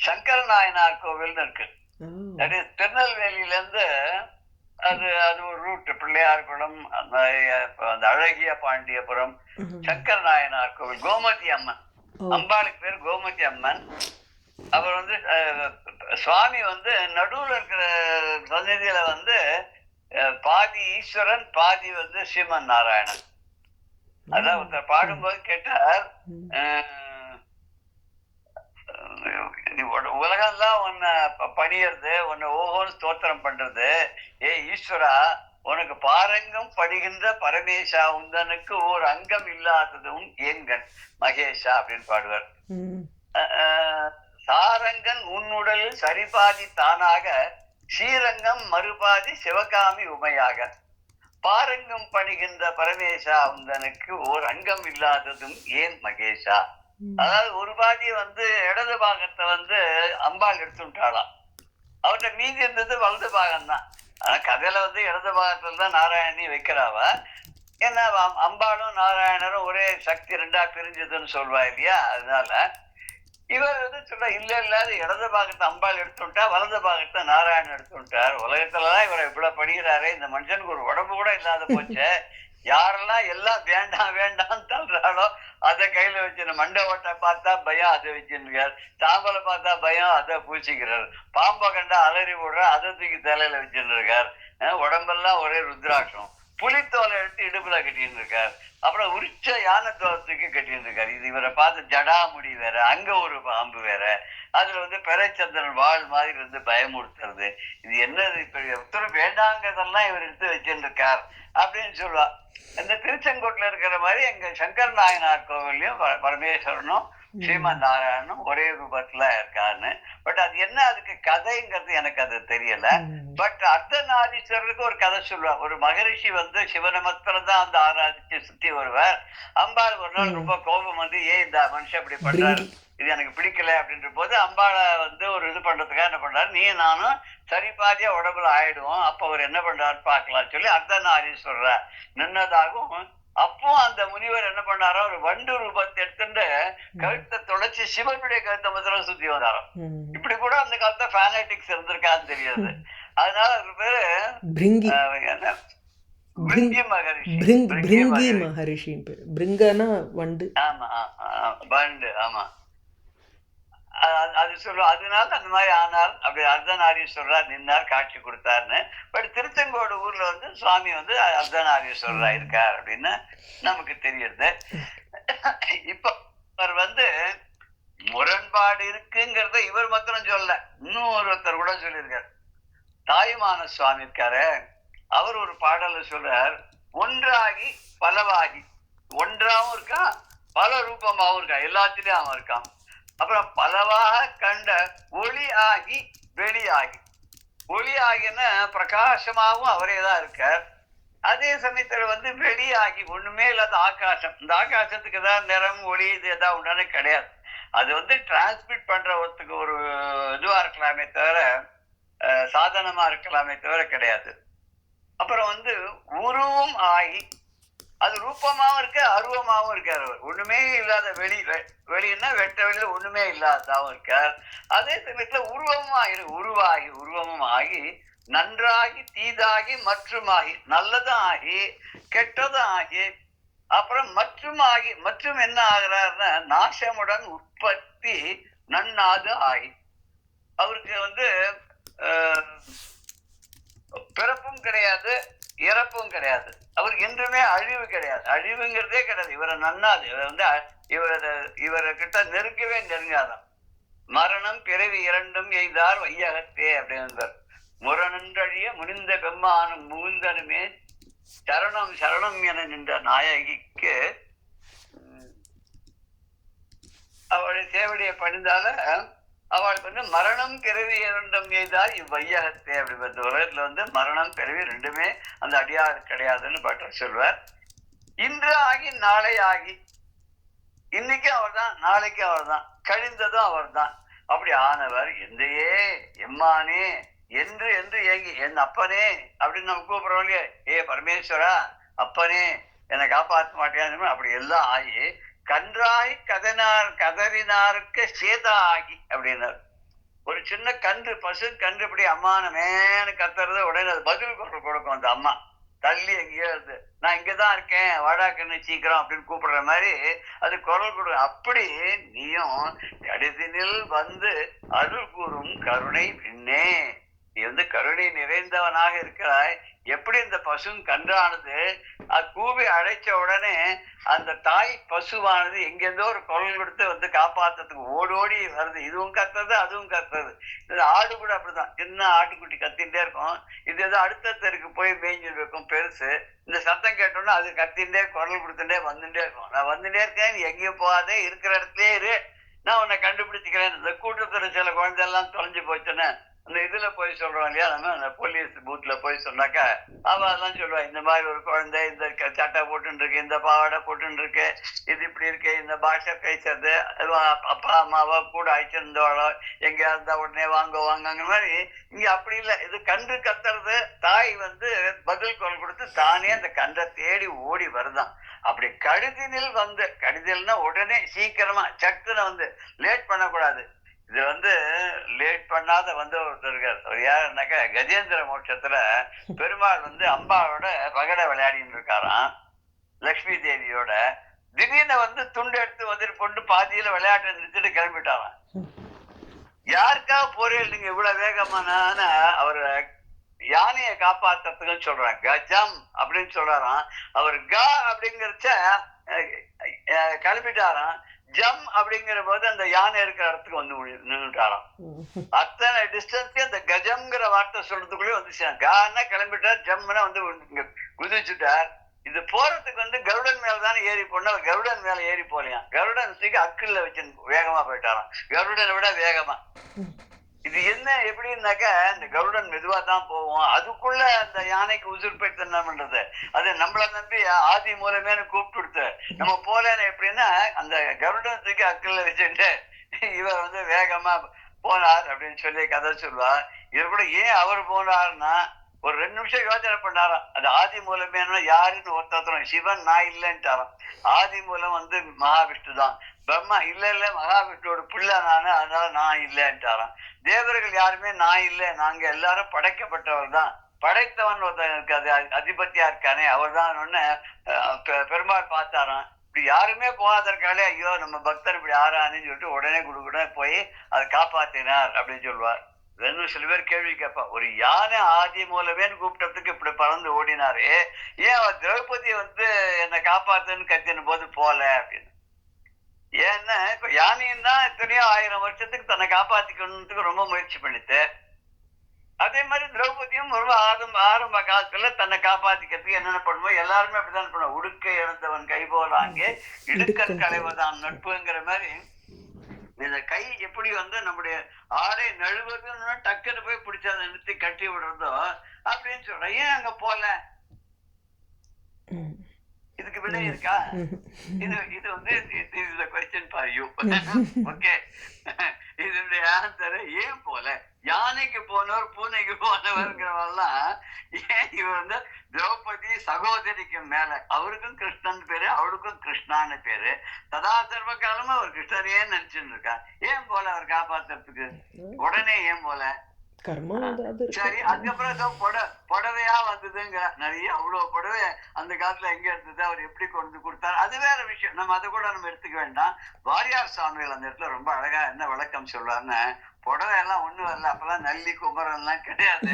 சங்கர நாயனார் கோவில்னு இருக்கு, திருநெல்வேலியில இருந்து. அது ஒரு ரூட். பிள்ளையார்குளம், அந்த அழகிய பாண்டியபுரம், சங்கர நாயனார் கோவில், கோமதி அம்மன். அம்பாளுக்கு பேர் கோமதி அம்மன். அவர் சுவாமி நடுவுல இருக்கிற சந்நிதியில பாதி ஈஸ்வரன் பாதி ஸ்ரீமன் நாராயணன். அதான் ஒருத்தர் பாடும்போது கேட்டார், உலகம்லாம் உன்னை பணியறது, உன்னை ஓஹோன்னு ஸ்தோத்திரம் பண்றது, ஈஸ்வரா உனக்கு பாரங்கம் படுகின்ற பரமேஷா உந்தனுக்கு ஓர் அங்கம் இல்லாததும் ஏன்கண் மகேஷா அப்படின்னு பாடுவார். சாரங்கன் உன்னுடலில் சரிபாதி தானாக, ஸ்ரீரங்கம் மறுபாதி சிவகாமி உமையாக, பாரங்கம் பணிகின்ற பரமேஷா உந்தனுக்கு ஓர் அங்கம் இல்லாததும் ஏன் மகேஷா. அதாவது ஒரு பாதி இடது பாகத்தை அம்பாள் எடுத்துட்டாளாம், அவர்கிட்ட மீதி இருந்தது வலது பாகம் தான். ஆனா கதையில இடது பாகத்துல தான் நாராயணி வைக்கிறாவ. ஏன்னா அம்பாளும் நாராயணரும் ஒரே சக்தி ரெண்டா பிரிஞ்சதுன்னு சொல்வா இல்லையா. அதனால இவர் வந்து சொல்ற இல்ல இல்லாத இடது பாகத்தை அம்பாள் எடுத்து விட்டா, வலது பாகத்தை நாராயணன் எடுத்து விட்டார். உலகத்துலதான் இவரை இவ்வளவு படிக்கிறாரு, இந்த மனுஷனுக்கு ஒரு உடம்பு கூட இல்லாத போச்சு. யாரெல்லாம் எல்லாம் வேண்டாம் வேண்டாம் தள்ளுறாளோ அதை கையில வச்சு, மண்டை ஓட்டை பார்த்தா பயம் அதை வச்சுருக்கார், சாம்பலை பார்த்தா பயம் அதை பூச்சிக்கிறார், பாம்பை கண்டா அலறி விடுற அதை தூக்கி தலையில வச்சுட்டு இருக்கார். உடம்பெல்லாம் ஒரே ருத்ராட்சம், புலித்தோலை எடுத்து இடுப்புல கட்டின்னு இருக்கார். அப்புறம் உரிச்ச யானை தோலத்துக்கு கட்டின்னு இருக்காரு. இது இவரை பார்த்து ஜடாமுடி வேற, அங்க ஒரு பாம்பு வேற, அதுல வந்து பெரச்சந்திரன் வாழ் மாதிரி வந்து பயமுறுத்துறது. இது என்னது, இப்ப ஒருத்தரும் வேண்டாங்கிறதெல்லாம் இவர் எடுத்து வச்சுட்டு இருக்கார் அப்படின்னு சொல்லுவா. இந்த திருச்செங்கோட்டுல இருக்கிற மாதிரி எங்க சங்கர் நாயனார் கோவில்லையும் பரமேஸ்வரனும் ஸ்ரீமன் நாராயணனும் ஒரே ரூபத்துல இருக்காருன்னு. பட் அது என்ன அதுக்கு கதைங்கிறது எனக்கு அது தெரியல. பட் அர்த்தநாரீஸ்வரருக்கு ஒரு கதை சொல்லுவா. ஒரு மகரிஷி வந்து சிவனை மாத்திரம் தான் அந்த ஆராதிச்சு சுத்தி வருவார். அம்பாள் ஒரு நாள் ரொம்ப கோபம் வந்து, ஏன் இந்த மனுஷன் இப்படி பண்றாரு, இது எனக்கு பிடிக்கல அப்படின்ற போது அம்பாளை வந்து ஒரு இது பண்றதுக்காக என்ன பண்றாரு, நீ நானும் சரி பாதியா உடம்புல ஆயிடுவோம், அப்ப அவர் என்ன பண்றாருன்னு பாக்கலாம் சொல்லி அர்த்தநாரீஸ்வரர் நின்னதாகவும், அப்போ அந்த முனிவர் என்ன பண்ணாரோ ஒரு வண்டு ரூபத்தை எடுத்துட்டு கழுத்தை தொலைச்சு சிவனுடைய கழுத்தை மாத்திரம் சுத்தி வந்தாரோ. இப்படி கூட அந்த காலத்துல ஃபேனட்டிக்ஸ் இருந்திருக்கான்னு தெரியாது. அதனால ஒரு பேரு பிரிங்கி மகரிஷி. பிரிங்கி மகரிஷின் பேரு. பிரிங்கனா வண்டு. ஆமா வண்டு. ஆமா அது சொல்லுவோம். அதனால அந்த மாதிரி ஆனார், அப்படி அர்த்தநாரீஸ்வரரா நின்னார், காட்சி கொடுத்தாருன்னு. பட் திருச்செங்கோடு ஊர்ல வந்து சுவாமி வந்து அர்த்தநாரீஸ்வரரா இருக்கார் அப்படின்னு நமக்கு தெரியுது. இப்ப அவர் வந்து முரண்பாடு இருக்குங்கிறத இவர் மாத்திரம் சொல்ல, இன்னும் ஒருத்தர் கூட சொல்லியிருக்கார். தாயுமான சுவாமி இருக்காரு, அவர் ஒரு பாடல சொல்றார், ஒன்றாகி பலவாகி. ஒன்றாவும் இருக்கான், பல ரூபமாவும் இருக்கான், எல்லாத்திலயும் அவன் இருக்கான். அப்புறம் பலவாக கண்ட ஒளி ஆகி வெளியாகி. ஒளி ஆகின பிரகாசமாகவும் அவரே தான் இருக்கார். அதே சமயத்துல வந்து வெளியாகி ஒண்ணுமே இல்லாத ஆகாசம். இந்த ஆகாசத்துக்கு ஏதாவது நிறம் ஒளி இது ஏதாவது உண்டானே கிடையாது. அது வந்து டிரான்ஸ்மிட் பண்றதுக்கு ஒரு இதுவா இருக்கலாமே தவிர, சாதனமா இருக்கலாமே தவிர கிடையாது. அப்புறம் வந்து உருவம் ஆகி, அது ரூபமாவும் இருக்கு, அருவமாவும் இருக்கார். அவர் ஒண்ணுமே இல்லாத வெளின்னா வெட்ட வெளியில ஒண்ணுமே இல்லாததாகவும் இருக்கார். அதே சமயத்துல உருவமும் உருவாகி உருவமும் ஆகி, நன்றாகி தீதாகி மற்றுமாகி, நல்லதும் ஆகி கெட்டதும் ஆகி, அப்புறம் மற்றும் ஆகி. மற்றும் என்ன ஆகிறாருன்னா நாசமுடன் உற்பத்தி நன்னாது ஆகி. அவருக்கு வந்து பிறப்பும் கிடையாது, இறப்பும் கிடையாது. அவருக்கு என்றுமே அழிவு கிடையாது, அழிவுங்கிறதே கிடையாது. இவரை நன்னாது, இவர் வந்து இவர்கிட்ட நெருங்கவே நெருங்காதான். மரணம் பிறவி இரண்டும் எய்தார் வையகத்தே அப்படின்றார். முரணன்றழிய முனிந்த பெம்மானும் முகுந்தனுமே சரணம் சரணம் என நின்ற நாயகிக்கு அவளுடைய சேவடியை பணிந்தால அவளுக்கு வந்து மரணம் பிறவி இரண்டும் எய்தார் இவ்வையகத்தே அப்படி. உலகத்துல வந்து மரணம் பிறவி ரெண்டுமே அந்த அடியாறு கிடையாதுன்னு பட்டர் சொல்வார். இன்று ஆகி நாளை ஆகி, இன்னைக்கும் அவர் தான், நாளைக்கும் அவர் தான், கழிந்ததும் அவர் தான். அப்படி ஆனவர் எந்தையே எம்மானே என்று என்று ஏங்கி என் அப்பனே அப்படின்னு நம்ம கூப்பிடுறோம் இல்லையா, ஏ பரமேஸ்வரா அப்பனே என்னை காப்பாற்ற மாட்டேன்னு. அப்படி எல்லாம் ஆகி கன்றாகி கதறினாருக்கு சேதா ஆகி அப்படின்னாரு. ஒரு சின்ன கன்று, பசு கன்று இப்படி அம்மானமேனு கத்துறது, உடனே அது பதில் குரல் கொடுக்கும். அந்த அம்மா தள்ளி எங்கேயோ இருந்து, நான் இங்கதான் இருக்கேன் வாடா கண்ணு சீக்கிரம் அப்படின்னு கூப்பிடுற மாதிரி அது குரல் கொடுக்கும். அப்படி நீயும் கடிதினில் வந்து அருள் கூறும் கருணை பின்னே, நீ வந்து கருணை நிறைந்தவனாக இருக்கிறாய். எப்படி இந்த பசு கன்றானது அது கூவி அழைச்ச உடனே அந்த தாய் பசுவானது எங்கேருந்தோ ஒரு குரல் கொடுத்து வந்து காப்பாத்துறதுக்கு ஓடோடி வருது. இதுவும் கத்துறது அதுவும் கத்துறது. இது ஆடு கூட அப்படிதான், சின்ன ஆட்டுக்குட்டி கத்தின்ண்டே இருக்கும். இது ஏதோ அடுத்த தெருக்கு போய் மேய்ஞ்சிட்டு இருக்கும் பெருசு. இந்த சத்தம் கேட்டோன்னா அது கத்தின்ண்டே குரல் கொடுத்துட்டே வந்துட்டே இருக்கும். நான் வந்துட்டே இருக்கேன், நீ எங்கேயும் போகாதே, இருக்கிற இடத்துலயே இரு, நான் உன்னை கண்டுபிடிச்சிக்கிறேன். இந்த கூட்டத்துல சில குழந்தை எல்லாம் தொலைஞ்சு போச்சுன்னு அந்த இதுல போய் சொல்றோம் இல்லையா, நம்ம அந்த போலீஸ் பூத்ல போய் சொன்னாக்கா அவ அதெல்லாம் சொல்லுவா, இந்த மாதிரி ஒரு குழந்தை இந்த சட்டை போட்டுன்னு இருக்கு, இந்த பாவாடை போட்டுன்னு இருக்கு, இது இப்படி இருக்கு, இந்த பாஷை பேசுறது, அப்பா அம்மாவா கூட அழைச்சிருந்தோளோ எங்கேயா இருந்தா உடனே வாங்குவாங்க மாதிரி. இங்க அப்படி இல்லை, இது கன்று கத்துறது, தாய் வந்து பதில் குரல் கொடுத்து தானே அந்த கன்றை தேடி ஓடி வருதான். அப்படி கடிதல்னா உடனே சீக்கிரமா சட்டுன்னு வந்து லேட் பண்ணக்கூடாது. இது வந்து லேட் பண்ணாத வந்து ஒருத்தர் இருக்கார். அவர் யாருன்னாக்கா கஜேந்திர மோட்சத்துல பெருமாள் வந்து அம்பாவோட பகட விளையாடின்னு இருக்காராம் லக்ஷ்மி தேவியோட. திடீர்னு வந்து துண்டு எடுத்து வந்துட்டு கொண்டு பாதியில விளையாட்டை நிறுத்திட்டு கிளம்பிட்டாராம். யாருக்காக போறீங்க நீங்க இவ்வளவு வேகமானா அவர் யானையை காப்பாத்துறதுக்குன்னு சொல்றாங்க. கஜம் அப்படின்னு சொல்றாராம். அவர் க அப்படிங்கிறச்ச கிளம்பிட்டாராம். ஜம் அப்படிங்கிற போது அந்த யானை இருக்கிற இடத்துக்கு வந்து நின்றுட்டாராம். அத்தனை டிஸ்டன்ஸ் அந்த கஜம்ங்கிற வார்த்தை சொல்றதுக்குள்ளே வந்து கான்னா கிளம்பிட்டார், ஜம்னா வந்து குதிச்சுட்டார். இது போறதுக்கு வந்து கருடன் மேலதானே ஏறி போனா கருடன் மேல ஏறி போலையாம். கருடன் தூக்கி அக்குள்ள வச்சு வேகமா போயிட்டாராம், கருடனை விட வேகமா. இது என்ன எப்படின்னாக்கா இந்த கருடன் மெதுவா தான் போவோம், அதுக்குள்ள அந்த யானைக்கு உசுர் போயிட்டு என்ன பண்றது? அது நம்மள நம்பி ஆதி மூலமேனு கூப்பிட்டு கொடுத்து நம்ம போலேன்னு எப்படின்னா அந்த கருடன் தூக்கி அக்குள்ள வச்சுட்டு இவர் வந்து வேகமா போனார் அப்படின்னு சொல்லி கதை சொல்லுவார். இவர் கூட ஏன் அவர் போனார்னா ஒரு 2 நிமிஷம் யோசனை பண்ணாராம். அது ஆதி மூலமேனா யாருன்னு ஒருத்தரும் சிவன் நான் இல்லைன்ட்டாராம். ஆதி மூலம் வந்து மகாவிஷ்ணு தான். பிரம்மா இல்ல மகாவிஷ்ணுவோட பிள்ளை நானு, அதனால நான் இல்லைன்ட்டாராம். தேவர்கள் யாருமே நான் இல்லை, நாங்க எல்லாரும் படைக்கப்பட்டவர் தான். படைத்தவன் ஒருத்தன் இருக்காது, அதிபத்தியா இருக்கானே அவர் தான் பெருமாள் பார்த்தாராம். இப்படி யாருமே போகாதற்காலே ஐயோ நம்ம பக்தன் இப்படி ஆறான்னு சொல்லிட்டு உடனே குடுக்குடனே போய் அதை காப்பாத்தினார் அப்படின்னு சொல்லுவார். சில பேர் கேள்வி கேட்பா, ஒரு யானை ஆதி மூலமேன்னு கூப்பிட்டதுக்கு இப்படி பறந்து ஓடினாரு, ஏன் அவர் திரௌபதியை வந்து என்னை காப்பாத்துன்னு கத்தின போது போல அப்படின்னு. ஏன்னா இப்ப யானையும் தான் எத்தனையோ 1000 வருஷத்துக்கு தன்னை காப்பாத்திக்கணுன்றதுக்கு ரொம்ப முயற்சி பண்ணிட்டு, அதே மாதிரி திரௌபதியும் ரொம்ப ஆரம்ப காலத்துல தன்னை காப்பாத்திக்கிறதுக்கு என்னென்ன பண்ணுவோம், எல்லாருமே அப்படித்தான் பண்ணுவோம். உடுக்கை இழந்தவன் கை போலாங்கே இடுக்கன் களைவதான் நட்புங்கிற மாதிரி இந்த கை எப்படி வந்து நம்முடைய ஆடை நழுவதுன்னு டக்குன்னு போய் பிடிச்ச அதை நிறுத்தி கட்டி விடுறதோ அப்படின்னு சொல்றேன். ஏன் அங்க போல? இதுக்கு விட இருக்கா? இது வந்து question for you. ஓகே, இதனுடைய ஆன்சர் ஏன் போல. யானைக்கு போனவர் பூனைக்கு போனவர்ங்கிறவெல்லாம் ஏன் இவர் வந்து திரௌபதி சகோதரிக்கு மேல அவருக்கும் கிருஷ்ணன் பேரு அவருக்கும் கிருஷ்ணான்னு பேரு, சதா சர்வ காலமா அவர் கிருஷ்ணரையே நினைச்சுட்டு இருக்கா. ஏன் போல அவர் காப்பாத்துறதுக்கு உடனே ஏன் போல? சரி, அதுக்கப்புறம் ஏதோ புடவையா வந்ததுங்கிற நிறைய அவ்வளவு புடவை அந்த காலத்துல எங்க இருந்தது, அவர் எப்படி கொண்டு கொடுத்தாரு, அது வேற விஷயம். நம்ம அதை கூட நம்ம எடுத்துக்க வேண்டாம். வாரியார் சுவாமிகள் அந்த இடத்துல ரொம்ப அழகா என்ன விளக்கம் சொல்றாருன்னு, புடவை எல்லாம் ஒண்ணு வரல, அப்பெல்லாம் நல்லி குமரம் எல்லாம் கிடையாது.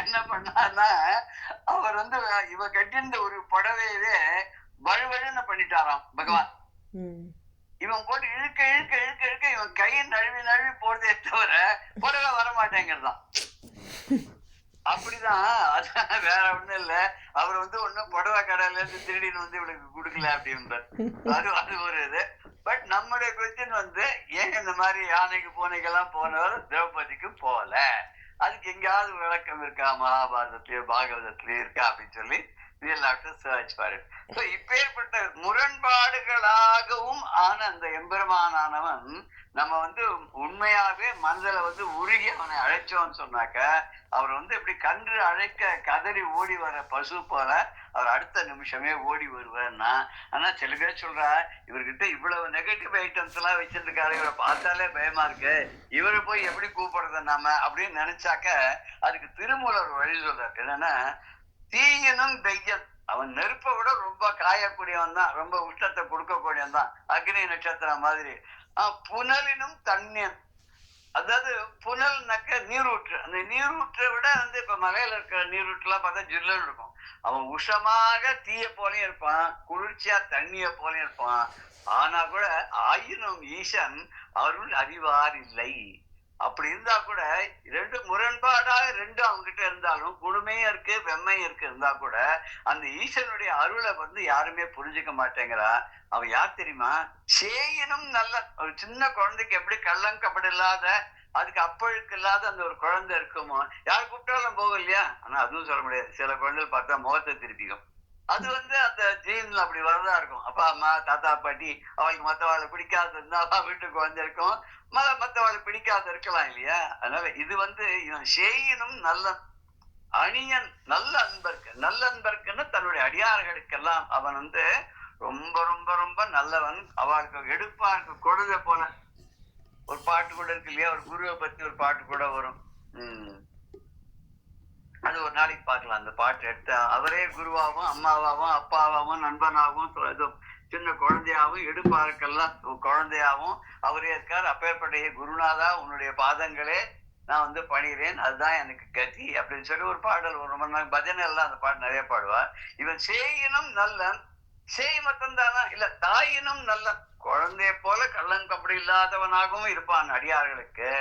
என்ன பண்ணாருன்னா அவர் வந்து இவ கட்டியிருந்த ஒரு புடவையவே வழுவழுன்னு பண்ணிட்டாராம் பகவான். இவன் போட்டு இழுக்க இழுக்க இழுக்க இழுக்க இவன் கையை நழுவி போறதே தவிர புடவை வரமாட்டேங்கிறதான். அப்படிதான், அதான் வேற ஒண்ணும் இல்ல. அவர் வந்து ஒண்ணும் புடவை கடையில இருந்து திருடின்னு வந்து இவளுக்கு கொடுக்கல அப்படின்றார். அது ஒரு இது. பட் நம்முடைய கொஸ்டின் வந்து ஏன் இந்த மாதிரி யானைக்கு பூனைக்கெல்லாம் போனவர் திரௌபதிக்கு போல, அதுக்கு எங்கேயாவது விளக்கம் இருக்கா மகாபாரதத்திலயோ பாகவதத்திலயோ இருக்கா அப்படின்னு சொல்லி சர்ச் பாரு. இப்பேற்பட்ட முரண்பாடுகளாகவும் ஆன அந்த எம்பெருமானானவன் நம்ம வந்து உண்மையாவே மனதில வந்து உருகி அவனை அழைச்சோம்னு சொன்னாக்க அவர் வந்து இப்படி கன்று அழைக்க கதறி ஓடி வர பசு போல அவர் அடுத்த நிமிஷமே ஓடி வருவார்னா. ஆனா சில பேர் சொல்றா, இவர்கிட்ட இவ்வளவு நெகட்டிவ் ஐட்டம்ஸ் எல்லாம் வச்சிருக்காரு, இவரை பார்த்தாலே பயமா இருக்கு, இவரை போய் எப்படி கூப்பிடுறது நாம அப்படின்னு நினைச்சாக்க அதுக்கு திருமூலர் வழி சொல்றாரு. என்னன்னா, தீயினும் தெய்யன், அவன் நெருப்பை விட ரொம்ப காயக்கூடியவன் தான், ரொம்ப உஷ்டத்தை கொடுக்கக்கூடியவன் தான், அக்னி நட்சத்திரம் மாதிரி. புனலினும் தண்ணீர், அதாவது புனல்னாக்க நீரூற்று, அந்த நீரூற்றை விட வந்து இப்ப மலையில இருக்கிற நீரூற்றுலாம் பார்த்தா ஜில்லுன்னு இருக்கும். அவன் உஷமாக தீய போலயும் இருப்பான், குளிர்ச்சியா தண்ணிய போலயும் இருப்பான். ஆனா கூட ஆயினும் ஈசன் அருள் அறிவார் இல்லை. அப்படி இருந்தா கூட ரெண்டு முரண்பாடாக ரெண்டும் அவங்க கிட்ட இருந்தாலும் குளுமையும் இருக்கு வெம்மையும் இருக்கு இருந்தா கூட அந்த ஈசனுடைய அருளை வந்து யாருமே புரிஞ்சுக்க மாட்டேங்கிறா. அவன் யார் தெரியுமா? சேயினும் நல்ல ஒரு சின்ன குழந்தைக்கு எப்படி கள்ளங்கப்படி இல்லாத அதுக்கு அப்பழுக்கு இல்லாத அந்த ஒரு குழந்தை இருக்குமோ, யார் கூப்பிட்டாலும் போகும் இல்லையா? ஆனா அதுவும் சொல்ல முடியாது. சில குழந்தைகள் பார்த்தா முகத்தை திருப்பிக்கும். அது வந்து அந்த ஜீன்ல அப்படி வரதா இருக்கும். அப்பா அம்மா தாத்தா பாட்டி அவளுக்கு மற்றவாளை பிடிக்காது இருந்தா வீட்டுக்கு வந்திருக்கும், மற்றவாளை பிடிக்காத இருக்கலாம் இல்லையா? அதனால இது வந்து இவன் சேயினும் நல்ல அணியன் நல்ல அன்பர்க்கு, நல்ல அன்பர்க்குன்னு தன்னுடைய அடியார்களுக்கெல்லாம் அவன் வந்து ரொம்ப ரொம்ப ரொம்ப நல்லவன். அவளுக்கு எடுப்பாருக்கு கொடுத போல ஒரு பாட்டு கூட இருக்கு இல்லையா, ஒரு குருவை பத்தி ஒரு பாட்டு கூட வரும். அது ஒரு நாளைக்கு பார்க்கலாம். அந்த பாட்டு எடுத்து அவரே குருவாகவும் அம்மாவாகவும் அப்பாவாகவும் நண்பனாகவும் சின்ன குழந்தையாகவும் எடுப்பாருக்கெல்லாம் குழந்தையாகவும் அவரே இருக்கார். அப்பேற்படைய குருநாதா உன்னுடைய பாதங்களே நான் வந்து பணிகிறேன், அதுதான் எனக்கு கதி அப்படின்னு சொல்லி ஒரு பாடல் ரொம்ப நாள் பஜனை எல்லாம் அந்த பாட்டு நிறைய பாடுவார். இவன் சேயினும் நல்லன், சேய் மட்டும்தானா இல்ல தாயினும் நல்லன், குழந்தைய போல கள்ளங்கப்படி இல்லாதவனாகவும் இருப்பான் அடியார்களுக்கு.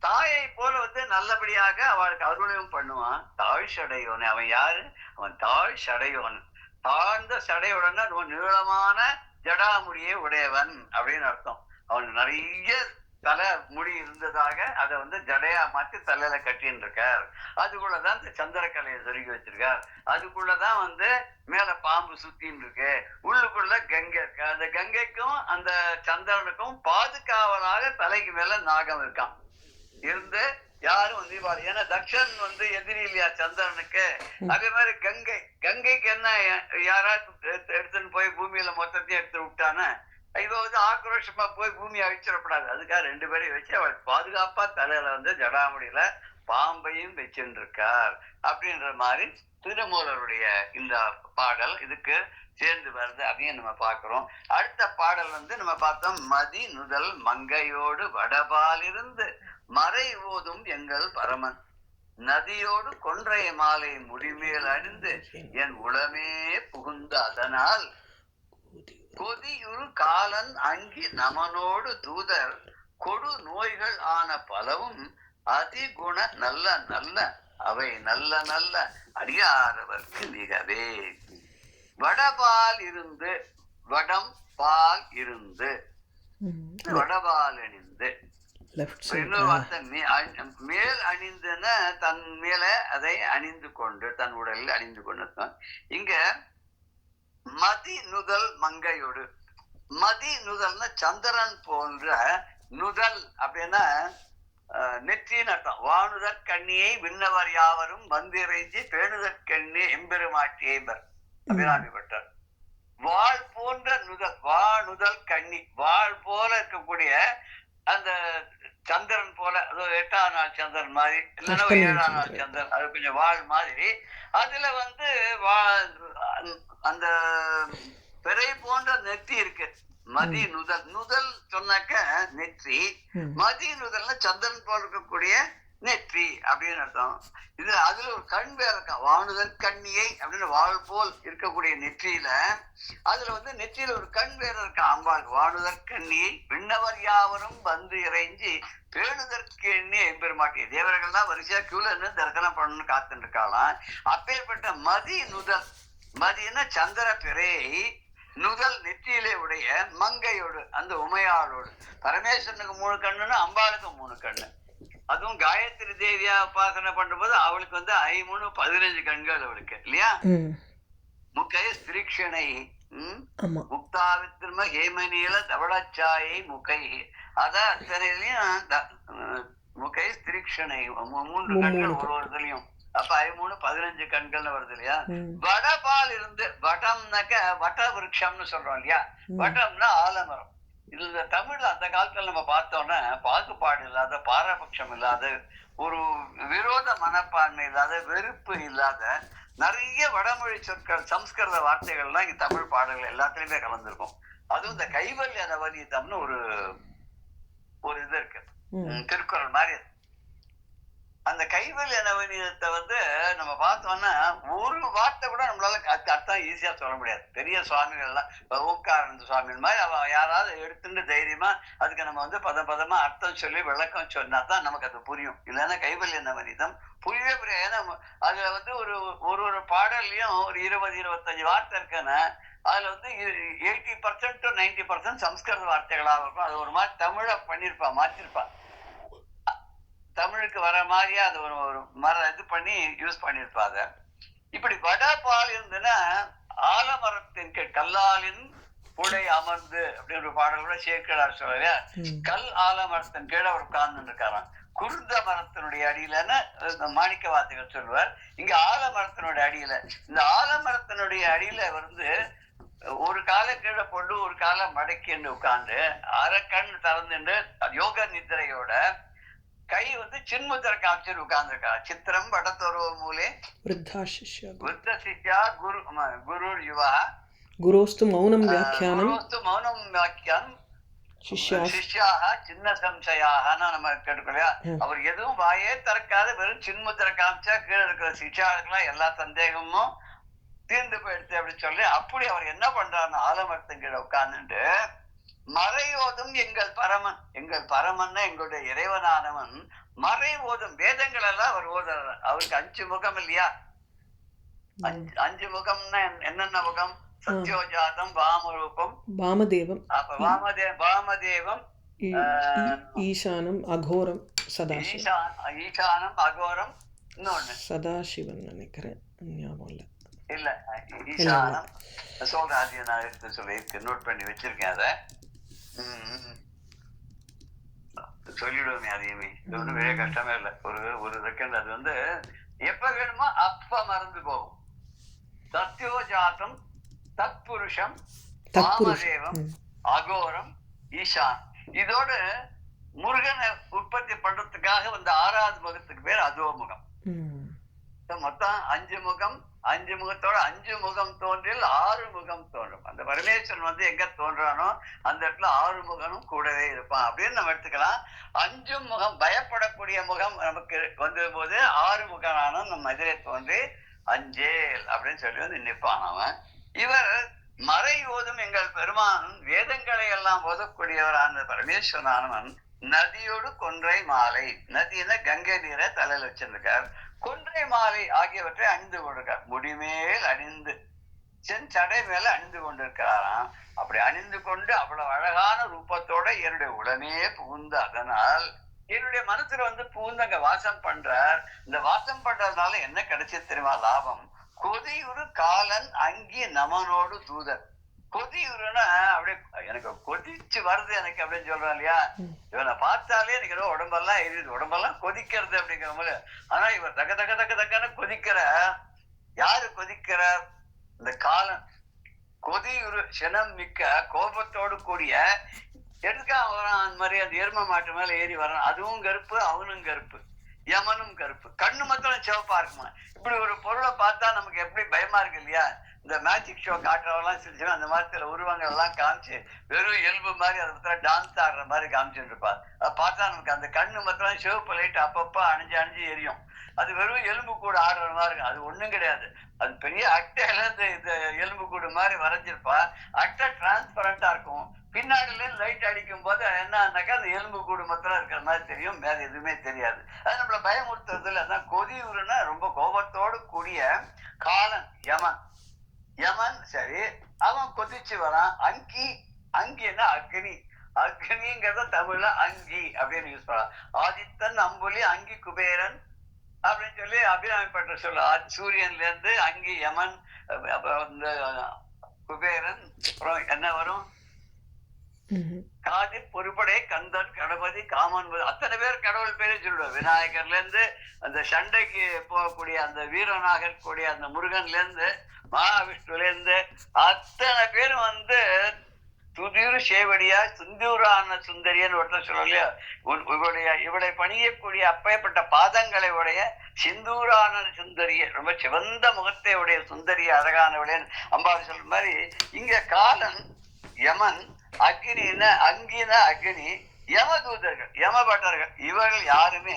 தாயை போல வந்து நல்லபடியாக அவளுக்கு அருளையும் பண்ணுவான். தாழ் சடையோன். அவன் யாரு? அவன் தாழ் சடையோன். தாழ்ந்த சடையுடனே ரொம்ப நீளமான ஜடாமுடியை உடையவன் அப்படின்னு அர்த்தம். அவனுக்கு நிறைய தலை முடி இருந்ததாக அதை வந்து ஜடையா மாற்றி தலையில கட்டின்னு இருக்கார். அதுக்குள்ளதான் இந்த சந்திரக்கலையை சொருகி வச்சிருக்கார். அதுக்குள்ளதான் வந்து மேல பாம்பு சுத்தின்னு இருக்கு. உள்ளுக்குள்ள கங்கை இருக்கு. அந்த கங்கைக்கும் அந்த சந்திரனுக்கும் பாதுகாவலாக தலைக்கு மேல நாகம் இருக்கான் இருந்து யாரும் வந்து ஏன்னா தக்ஷன் வந்து எதிரி இல்லையா சந்திரனுக்கு. அதே மாதிரி கங்கைக்கு என்ன யாராவது எடுத்துன்னு போய் பூமியில மொத்தத்தையும் எடுத்து விட்டானே, இவ வந்து ஆக்ரோஷமா போய் பூமியை அழிச்சிடப்படாது. அதுக்காக 2 பேரையும் வச்சு அவளுக்கு பாதுகாப்பா தலையில வந்து ஜடாமுடியில பாம்பையும் வச்சுட்டு இருக்கார் அப்படின்ற மாதிரி திருமூலருடைய இந்த பாடல் இதுக்கு சேர்ந்து வருது அப்படின்னு நம்ம பார்க்கிறோம். அடுத்த பாடல் வந்து நம்ம பார்த்தோம், மதி நுதல் மங்கையோடு வடபாலிருந்து மறை ஓதும் எங்கள் பரமன், நதியோடு கொன்றை மாலை முடிமேல் அணிந்து என் உளமே புகுந்த அதனால் கொதியுறு காலன் அங்கி நமனோடு தூதர் கொடு நோய்கள் ஆன பலவும் அதிகுண நல்ல நல்ல அவை நல்ல நல்ல அடியாரவர்க்கு மிகவே. வடபால் இருந்து, வடம் பால் இருந்து, வடபால் அணிந்து, இன்னொரு வார்த்தை மேல் அணிந்துன தன் மேல அதை அணிந்து கொண்டு தன் உடலில் அணிந்து கொண்டு. இங்க மதி நுதல் மங்கையோடு, மதி நுதல்னா சந்திரன் போன்ற, நுதல் அப்படின்னா நெற்றின்னு அர்த்தம். வானுதற் கண்ணியை விண்ணவர் யாவரும் வந்திறைஞ்சி பேணுதற் கண்ணி எம்பெருமாட்டியைபர் அபிராமிப்பட்டார். வாழ் போன்ற நுதல், வானுதல் கண்ணி, வாழ் போல இருக்கக்கூடிய அந்த சந்திரன் போல, அது 8ஆம் நாள் சந்திரன் மாதிரி இல்லைன்னா 7ஆம் நாள் சந்திரன், அது கொஞ்சம் வாழ் மாதிரி. அதுல வந்து அந்த பிறை போன்ற நெற்றி இருக்கு. மதி நுதல், நுதல் சொன்னாக்க நெற்றி, மதி நுதல்னா சந்திரன் போல் இருக்கக்கூடிய நெற்றி அப்படின்னு அர்த்தம். இது அதுல ஒரு கண் வேற இருக்கா, வானுதல் கண்ணியை அப்படின்னு வாழ் போல் இருக்கக்கூடிய நெற்றியில, அதுல வந்து நெற்றியில ஒரு கண் வேற இருக்கா அம்பாள். வானுதற் கண்ணியை விண்ணவர் யாவரும் வந்து இறைஞ்சி பேணுதற்கு எண்ணி எம்பெருமாட்டிய தேவர்கள் தான் வரிசையா கியூல இருந்து தரிசனம் பண்ணணும்னு காத்துட்டு இருக்காளாம். அப்பேற்பட்ட மதி நுதல், மதினா சந்திர பிறை, நுதல் நெற்றியிலே உடைய மங்கையோடு அந்த உமையாளோடு. பரமேஸ்வரனுக்கு 3 கண்ணுன்னா அம்பாளுக்கு 3 கண்ணு. அதுவும் காயத்ரி தேவியா உபாசனை பண்ணும்போது அவளுக்கு வந்து 15 கண்கள் அவளுக்கு இல்லையா. முக்கை ஸ்திரீக்ஷணை முக்தாவித்திரும ஹேமநீல தவளச்சாயை முக்கை, அத அத்தனையிலையும் முக்கை ஸ்திரீக்ஷணை 3 கண்கள் ஒரு இதுலயும். அப்ப 15 கண்கள்னு வருது இல்லையா. வடபால் இருந்து, வடம்னாக்க வட விருட்சம்னு சொல்றோம் இல்லையா. வடம்னா ஆலமரம். இதுல தமிழ்ல அந்த காலத்துல நம்ம பார்த்தோம்னா பாகுபாடு இல்லாத, பாரபட்சம் இல்லாத, ஒரு விரோத மனப்பான்மை இல்லாத, வெறுப்பு இல்லாத நிறைய வடமொழி சொற்கள், சம்ஸ்கிருத வார்த்தைகள்லாம் இங்க தமிழ் பாடல்கள் எல்லாத்துலயுமே கலந்துருக்கும். அதுவும் இந்த கைவல்ய நவநீதம்னு ஒரு இது இருக்கு, திருக்குறள் மாதிரி. அந்த கைவல்ய நவநீதத்தை வந்து நம்ம பார்த்தோம்னா ஒரு வார்த்தை கூட நம்மளால அர்த்தம் ஈஸியா சொல்ல முடியாது. பெரிய சுவாமிகள் எல்லாம் ஓம்காரானந்த சுவாமி மாதிரி யாராவது எடுத்துட்டு தைரியமா அதுக்கு நம்ம வந்து பதமா அர்த்தம் சொல்லி விளக்கம் சொன்னா தான் நமக்கு அது புரியும். இல்லைன்னா கைவல்ய நவநீதம் புரியவே புரியாது. ஏன்னா அதுல வந்து ஒரு பாடல்லையும் ஒரு 20-25 வார்த்தை இருக்குன்னா அதுல வந்து 80% to 90% சம்ஸ்கிருத வார்த்தைகளாக இருக்கும். அது ஒரு மாதிரி தமிழை பண்ணிருப்பா, மாற்றிருப்பா, தமிழுக்கு வர மாதிரியா அது ஒரு இது பண்ணி யூஸ் பண்ணிருப்பாங்க. இப்படி வடபால் இருந்துன்னா ஆலமரத்தின் கல்லாலின் புடை அமர்ந்து அப்படின்னு ஒரு பாடல் கூட சேர்க்கிறார் சொல்ல. கல் ஆலமரத்தின் கீழே அவர் உட்கார்ந்து இருக்காராம். குருந்த மரத்தினுடைய அடியிலன்னு மாணிக்க வார்த்தைகள் சொல்லுவார். இங்க ஆலமரத்தினுடைய அடியில, இந்த ஆலமரத்தினுடைய அடியில வந்து ஒரு காலை கீழே போட்டு ஒரு காலை மடக்கிண்டு உட்கார்ந்து அரை கண் திறந்துட்டு யோக நித்திரையோட கை வந்து சின்முத்திர காமிச்சு உட்கார்ந்துருக்கா. சித்திரம் படத்தொரு மூலே वृद्धा शिष्या விருத்த சிஷ்யா குரு யுவா गुरोस्तु मौनं व्याख्यानं குருஸ்து மௌனம் வாக்கியம் शिष्याः சிஷ்யாக சின்ன சம்சயாகனா நம்ம கேட்டுக்கலையா. அவர் எதுவும் வாயே திறக்காத வெறும் சின்முத்திர காமிச்சா கீழே இருக்கிற சிஷ்யாவுக்கெல்லாம் எல்லா சந்தேகமும் தீர்ந்து போயிடுச்சு அப்படின்னு சொல்லி அப்படி அவர் என்ன பண்றாருன்னு ஆலமரத்தின் கீழே உட்கார்ந்துட்டு மறையோதும் எங்கள் பரமன்னா எங்களுடைய இறைவனானவன் மறை ஓதும் வேதங்கள் எல்லாம் அவர் ஓதுறாரு. அவருக்கு 5 முகம் இல்லையா? 5 முகம்னா என்னென்ன முகம்? சத்யோஜாதம், வாமரூபம், वामदेवम् அப்ப வாமதேவம், ईशानम् अघोरं ஈசானம், அகோரம், இன்னொன்னு சதாசிவன் நினைக்கிறேன், ஞாபகம் இல்லை. இல்ல ஈசானம் சொல்றாது. நான் எடுத்து சொல்லி நோட் பண்ணி வச்சிருக்கேன். அதை சொல்லிடுவோமே அதையுமே. இது ஒன்றும் பெரிய கஷ்டமே இல்லை. ஒரு செகண்ட் அது வந்து எப்ப வேணுமோ அப்ப மறந்து போகும். சத்யோஜாத்தம், தத்புருஷம், வாமதேவம், அகோரம், ஈசான். இதோடு முருகனை உற்பத்தி பண்றதுக்காக வந்த 6வது முகத்துக்கு பேர் அதோமுகம். மொத்தம் 5 முகம். 5 முகத்தோட 5 முகம் தோன்றில் 6 முகம் தோன்றும். அந்த பரமேஸ்வரன் வந்து எங்க தோன்றானோ அந்த இடத்துல 6 முகனும் கூடவே இருப்பான் அப்படின்னு நம்ம எடுத்துக்கலாம். 5 முகம் பயப்படக்கூடிய முகம் நமக்கு வந்த போது 6 முகனான நம்ம எதிரே தோன்றி அஞ்சேல் அப்படின்னு சொல்லி வந்து நிற்பான் அவன். இவர் மறை ஓதும் எங்கள் பெருமான் வேதங்களை எல்லாம் ஓதக்கூடியவரான பரமேஸ்வரனானவன் நதியோடு கொன்றை மாலை, நதியில கங்கை நீரை தலையில வச்சிருக்கார். கொன்றை மாலை ஆகியவற்றை அணிந்து கொண்டிருக்கார். முடிமேல் அணிந்து செஞ்சடை மேல அணிந்து கொண்டிருக்கிறாராம். அப்படி அணிந்து கொண்டு அவ்வளவு அழகான ரூபத்தோட என்னுடைய உடனே புகுந்து அதனால் என்னுடைய மனசுல வந்து புகுந்து அங்க வாசம் பண்றார். இந்த வாசம் பண்றதுனால என்ன கிடைச்சது தெரியுமா லாபம்? கொதியுறு காலன் அங்கி நமனோடு தூதர். கொதியுறுன்னா அப்படியே எனக்கு கொதிச்சு வருது எனக்கு அப்படின்னு சொல்றான் இல்லையா. இவனை பார்த்தாலே எனக்கு ஏதோ உடம்பெல்லாம் எரியுது, உடம்பெல்லாம் கொதிக்கிறது அப்படிங்கிற மாதிரி. ஆனா இவர் தக்க தக்க தக்க தக்கன்னு கொதிக்கிற. யாரு கொதிக்கிற? இந்த காலன். கொதியுறு சினம் மிக்க கோபத்தோடு கூடிய எடுக்கா வரான். அந்த மாதிரி அந்த எரும மாட்டு மேல ஏறி வரான். அதுவும் கருப்பு, அவனும் கருப்பு, யமனும் கருப்பு. கண்ணு மாத்திரம் சிவப்பா இருக்குமா. இப்படி ஒரு பொருளை பார்த்தா நமக்கு எப்படி பயமா இருக்கு இல்லையா. இந்த மேஜிக் ஷோ காட்டுறவெல்லாம் சிரிச்சுன்னா அந்த மாதிரி சில உருவங்கள் எல்லாம் காமிச்சு வெறும் எலும்பு மாதிரி அதை பத்திரம் டான்ஸ் ஆடுற மாதிரி காமிச்சுட்டு இருப்பா. அதை பார்த்தா நமக்கு அந்த கண்ணு மாத்திரம் சிவப்பு லைட் அப்பப்போ அணிஞ்சு எரியும். அது வெறும் எலும்பு கூடு ஆடுற மாதிரி இருக்கும். அது ஒண்ணும் கிடையாது. அது பெரிய அட்டையில இந்த எலும்பு கூடு மாதிரி வரைஞ்சிருப்பா. அட்டை டிரான்ஸ்பரண்டா இருக்கும். பின்னாடில லைட் அடிக்கும் போது என்னன்னாக்கா அந்த எலும்பு கூடு மாத்திரம் இருக்கிற மாதிரி தெரியும், வேற எதுவுமே தெரியாது. அது நம்மள பயமுறுத்துறது இல்லை. அதான் கொதியுறுன்னா ரொம்ப கோபத்தோடு கூடிய காலன் யமன். யமன் சரி, அவன் கொதிச்சு வரான். அங்கின்னா அக்னி. அக்னிங்கிறத தமிழ்ல அங்கி அப்படின்னு யூஸ் பண்ணலாம். ஆதித்தன், அம்புலி, அங்கி குபேரன் அப்படின்னு சொல்லி அபிராமிப்பட்ட சொல்ல. சூரியன்ல இருந்து அங்கி யமன், இந்த குபேரன், அப்புறம் என்ன வரும்? காதி பொறுப்படை கந்தன் கணபதி காமன், அத்தனை பேர் கடவுள் பேரே சொல்லுவார். விநாயகர்ல இருந்து அந்த சண்டைக்கு போகக்கூடிய அந்த வீரனாக கூடிய அந்த முருகன்ல இருந்து மகாவிஷ்ணுல இருந்து அத்தனை பேரும் வந்து துதியூர் சேவடியா சுந்தூரான சுந்தரியன்னு ஒருத்தர் சொல்லலையா. இவளை பணியக்கூடிய அப்பேற்பட்ட பாதங்களை உடைய சிந்தூரான சுந்தரிய, ரொம்ப சிவந்த முகத்தை உடைய சுந்தரிய அழகானவளே அம்பாள் சொல்ற மாதிரி இங்க காலன் யமன், அங்கின அக்னி, யமதூதர்கள், யமபட்டர்கள். இவர்கள் யாருமே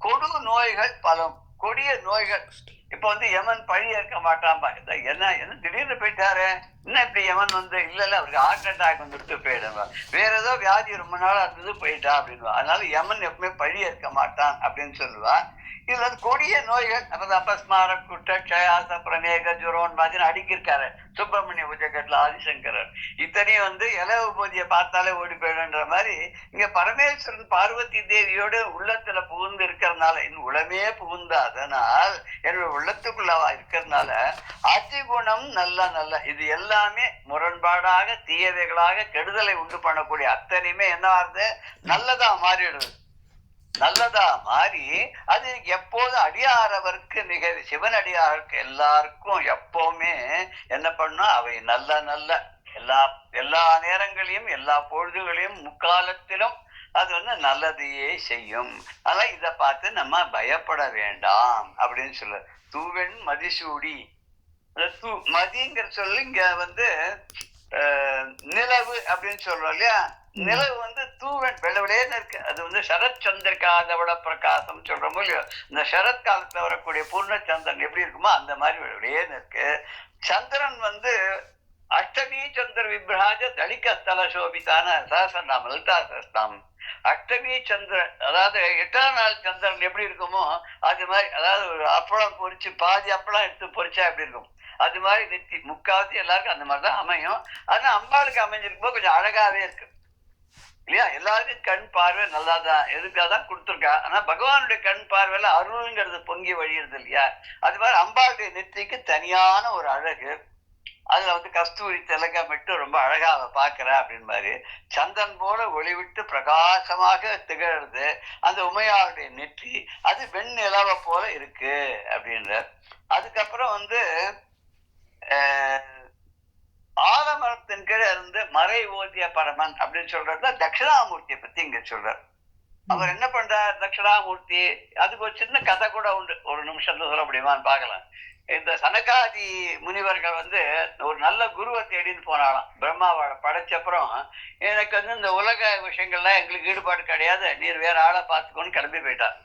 கொடு நோய்கள் பலம், கொடிய நோய்கள். இப்ப வந்து யமன் பழி ஏற்க மாட்டான்பா. என்ன திடீர்னு போயிட்டாரு, என்ன இப்படி யமன் வந்து இல்ல அவருக்கு ஹார்ட் அட்டாக் வந்துட்டு போயிடுவா, வேற ஏதோ வியாதி ரொம்ப நாள் இருந்தது போயிட்டா அப்படின்வா. அதனால யமன் எப்பவுமே பழி ஏற்க மாட்டான் அப்படின்னு சொல்லுவா. இதுல கொடிய நோய்கள் அபஸ்மார குட்ட க்ஷயாச பிரமேக ஜுரோன் மாதிரி அடிக்கிருக்காரு சுப்பிரமணிய பூஜைக்கட்டுல ஆதிசங்கரர். இத்தனையும் வந்து இலவு பூஜையை பார்த்தாலே ஓடி போயிடுன்ற மாதிரி இங்க பரமேஸ்வரன் பார்வதி தேவியோட உள்ளத்துல புகுந்து இருக்கிறதுனால, இன்னும் உளமே புகுந்த அதனால் என்னோட உள்ளத்துக்குள்ளவா இருக்கிறதுனால அதிகுணம் நல்ல இது எல்லாமே முரண்பாடாக தீயவைகளாக கெடுதலை உண்டு பண்ணக்கூடிய அத்தனையுமே என்ன ஆகுது, நல்லதா மாறிடுது. நல்லதா மாறி அது எப்போதும் அடியாரவருக்கு நிகழ் சிவனடியாருக்கு எல்லாருக்கும் எப்பவுமே என்ன பண்ணும், அவை நல்ல நல்ல எல்லா எல்லா நேரங்களையும் எல்லா பொழுதுகளையும் முக்காலத்திலும் அது நல்லதையே செய்யும். ஆனா இத பார்த்து நம்ம பயப்பட வேண்டாம் அப்படின்னு சொல்லு. தூவெண் மதிசூடி, மதிங்கிற சொல்லு இங்க நிலவு அப்படின்னு சொல்றோம் இல்லையா. நிலவு தூவன் வெள்ளவிலேன்னு இருக்கு. அது சரத் சந்திரிகாதவட பிரகாசம் சொல்றோமோ இல்லையோ, இந்த சரத் காலத்துல வரக்கூடிய பூர்ண சந்திரன் எப்படி இருக்குமோ அந்த மாதிரி வெள்ளவிலேன்னு இருக்கு. சந்திரன் அஷ்டமி சந்திர விப்ராஜ தலிக ஸ்தல சோபித்தான சஹஸ்ரநாமம், லலிதா சஹஸ்ரநாமம். அஷ்டமி சந்திரன் அதாவது 8ஆம் நாள் சந்திரன் எப்படி இருக்குமோ அது மாதிரி, அதாவது ஒரு அப்பளம் பொரிச்சு பாதி அப்பளம் எடுத்து பொரிச்சா எப்படி இருக்கும் அது மாதிரி நெத்தி முக்காவது எல்லாருக்கும் அந்த மாதிரிதான் அமையும். ஆனா அம்பாளுக்கு அமைஞ்சிருக்கும்போது கொஞ்சம் அழகாவே இருக்கு இல்லையா. எல்லாருக்கும் கண் பார்வை நல்லாதான் எதுக்காதான் கொடுத்துருக்கா. ஆனா பகவானுடைய கண் பார்வையில அருள்ங்கிறது பொங்கி வழியுறது இல்லையா. அது மாதிரி அம்பாளுடைய நெத்திக்கு தனியான ஒரு அழகு. அதுல கஸ்தூரி திலகமிட்டு ரொம்ப அழகா அவ பாக்குறா அப்படின்னு மாதிரி சந்தன் போல ஒளிவிட்டு பிரகாசமாக திகழ்றது அந்த உமையாளுடைய நெற்றி. அது வெண்ணிலவை போல இருக்கு அப்படின்ற. அதுக்கப்புறம் ஆலமரத்தின் கீழே இருந்து மறை ஓதிய பரமன் அப்படின்னு சொல்றது தட்சிணாமூர்த்தியை பத்தி இங்க சொல்றார். அவர் என்ன பண்றார் தட்சிணாமூர்த்தி, அதுக்கு ஒரு சின்ன கதை கூட உண்டு, ஒரு நிமிஷத்துல சொல்ல முடியுமான்னு பாக்கலாம். இந்த சனகாதி முனிவர்கள் ஒரு நல்ல குருவை தேடின்னு போனாலாம். பிரம்மாவோட படைச்சப்புறம் எனக்கு இந்த உலக விஷயங்கள்லாம் எங்களுக்கு ஈடுபாடு கிடையாது, நீர் வேற ஆளை பார்த்துக்கோன்னு கிளம்பி போயிட்டார்.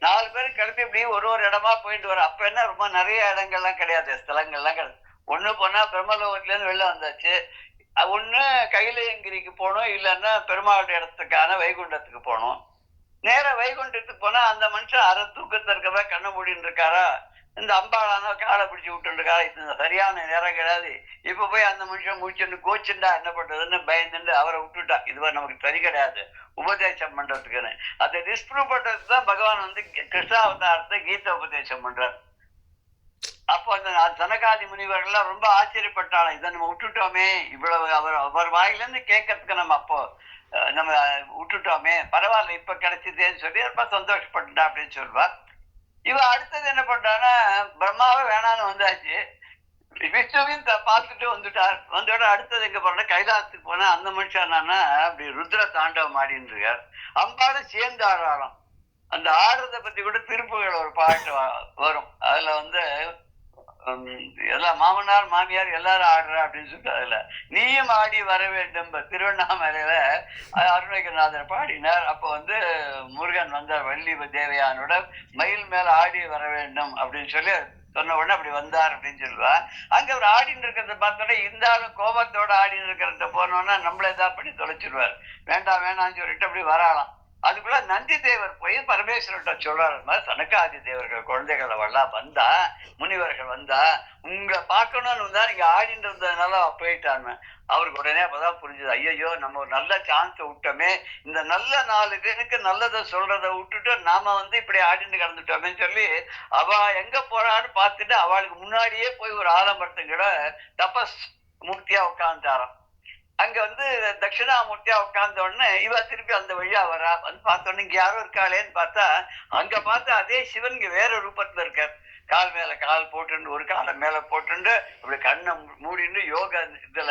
4 பேரும் கிளம்பி இப்படி ஒரு இடமா போயிட்டு வர. அப்ப என்ன ரொம்ப நிறைய இடங்கள்லாம் கிடையாது, ஸ்தலங்கள்லாம் கிடையாது. ஒண்ணு போனா பிரம்மலோகத்துல இருந்து வெளில வந்தாச்சு. ஒண்ணு கைலயங்கிரிக்கு போகணும், இல்லைன்னா பெருமாளுடைய இடத்துக்கான வைகுண்டத்துக்கு போகணும். நேர வைகுண்டத்துக்கு போனா அந்த மனுஷன் அரை தூக்கத்துல இருக்கவே கண்ண மூடின்னு இருக்காரா, இந்த அம்பாளான காலை பிடிச்சி விட்டு இருக்காரா, இது சரியான நேரம் கிடையாது. இப்ப போய் அந்த மனுஷன் முடிச்சுட்டு கோச்சுண்டா என்ன பண்றதுன்னு பயந்துட்டு அவரை விட்டுட்டா. இதுவரை நமக்கு சரி கிடையாது உபதேசம் பண்றதுக்குன்னு. அதை டிஸ்ப்ரூவ் பண்றதுக்கு தான் பகவான் கிருஷ்ணாவதாரத்தை கீதை உபதேசம் பண்றார். அப்போ அந்த சனகாதி முனிவர்கள்லாம் ரொம்ப ஆச்சரியப்பட்டாலும், இதை நம்ம விட்டுட்டோமே, இவ்வளவு அவர் வாயில இருந்து கேட்கறதுக்கு நம்ம அப்போ நம்ம விட்டுட்டோமே, பரவாயில்ல இப்ப கிடைச்சதேன்னு சொல்லி ரொம்ப சந்தோஷப்பட்டுட்டா அப்படின்னு சொல்லுவார். இவ அடுத்தது என்ன பண்றான்னா, பிரம்மாவே வேணான்னு வந்தாச்சு, விஷ்ணுவையும் பார்த்துட்டு வந்துட்டார். வந்தோட அடுத்தது எங்க போற கைலாசத்துக்கு போனா அந்த மனுஷன் என்னன்னா அப்படி ருத்ர தாண்டவம் ஆடின்னு இருக்கார். அம்பாலும் சேர்ந்து ஆடுறாராம். அந்த ஆடுறத பத்தி கூட திருப்புகள் ஒரு பாட்டு வரும். அதுல எல்லாம் மாமனார் மாமியார் எல்லாரும் ஆடுறா அப்படின்னு சொல்லிட்டு அதுல நீயும் ஆடி வர வேண்டும் திருவண்ணாமலையில அருணகிரிநாதர் பாடினார். அப்போ முருகன் வந்தார் வள்ளி தேவையானோட மயில் மேல ஆடி வர வேண்டும் அப்படின்னு சொல்லி சொன்ன உடனே அப்படி வந்தார் அப்படின்னு சொல்லுவா. அங்க அவர் ஆடின்னு இருக்கிறத பார்த்தோட இருந்தாலும் கோபத்தோட ஆடின்னு இருக்கிறத போனோன்னா நம்மள ஏதாவது பண்ணி தொலைச்சிடுவார். வேண்டாம் வேணாம்னு சொல்லிட்டு அப்படி வராலாம். அதுக்குள்ள நந்தி தேவர் போய் பரமேஸ்வரர்கிட்ட சொல்றாரு, மாதிரி சனகாதி தேவர்கள் குழந்தைகள் அவெல்லாம் வந்தா, முனிவர்கள் வந்தா உங்களை பார்க்கணும்னு வந்தா நீங்க ஆடிட்டு இருந்ததுனால போயிட்டான்னு. அவருக்கு உடனே அப்பதான் புரிஞ்சுது, ஐயோ நம்ம ஒரு நல்ல சான்ஸ் விட்டோமே, இந்த நல்ல 4 பேருக்கு நல்லதை சொல்றதை விட்டுட்டு நாம இப்படி ஆடிட்டு கிடந்துட்டோமே சொல்லி அவ எங்க போறான்னு பார்த்துட்டு அவளுக்கு முன்னாடியே போய் ஒரு ஆலமரத்துக்கிட தபஸ் மூர்த்தியா உட்காந்துட்டாராம். அங்க தட்சிணாமூர்த்தியா உட்கார்ந்த உடனே இவ திருப்பி அந்த வழியா வரா. பார்த்த உடனே இங்க யாரும் இருக்காளேன்னு பார்த்தா அங்க பார்த்தா அதே சிவன் இங்க வேற ரூபத்துல இருக்கார். கால் மேல கால் போட்டு ஒரு காலை மேல போட்டு இப்படி கண்ணை மூடிட்டு யோக இதுல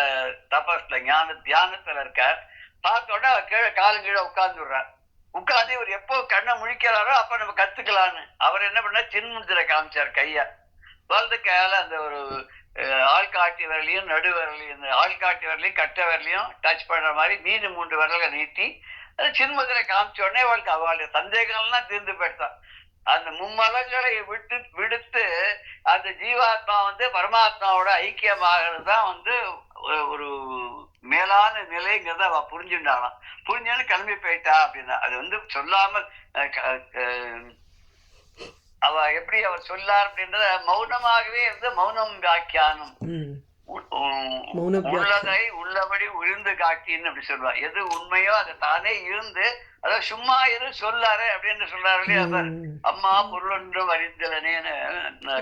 தபஸ்ல ஞான தியானத்துல இருக்கார். பார்த்த உடனே கீழே காலு கீழே உட்கார்ந்து விடுறார். உட்காந்து இவர் எப்போ கண்ணை முழிக்கிறாரோ அப்ப நம்ம கத்துக்கலான்னு அவர் என்ன பண்ண சின்முத்திரை காமிச்சார். கையா வலது கையால அந்த ஒரு ஆள்காட்டி விரலையும் நடு விரலையும் ஆள்காட்டி விரலையும் கட்டை விரலையும் டச் பண்ற மாதிரி மீது 3 விரல்களை நீட்டி அது சின்முதிரை காமிச்ச உடனே அவளுடைய சந்தேகங்கள்லாம் தீர்ந்து போயிட்டான். அந்த மும்மலங்களை விடுத்து அந்த ஜீவாத்மா பரமாத்மாவோட ஐக்கியமாகிறது தான் ஒரு மேலான நிலைங்கிறத அவ புரிஞ்சுட்டாலாம். புரிஞ்சுன்னு கிளம்பி போயிட்டா அப்படின்னா அது சொல்லாமல் அவ எப்படி அவர் சொல்லார் அப்படின்றத மௌனமாகவே மௌனம் வியாக்கியானம், உள்ளதை உள்ளபடி உயிர்ந்து காட்டின்னு அப்படி சொல்லுவா. எது உண்மையோ அதை தானே இருந்து அதாவது சும்மா இரு சொல்லாரு அப்படின்னு சொல்றாரு இல்லையா. அம்மா பொருளொன்றும் அறிந்தலனேன்னு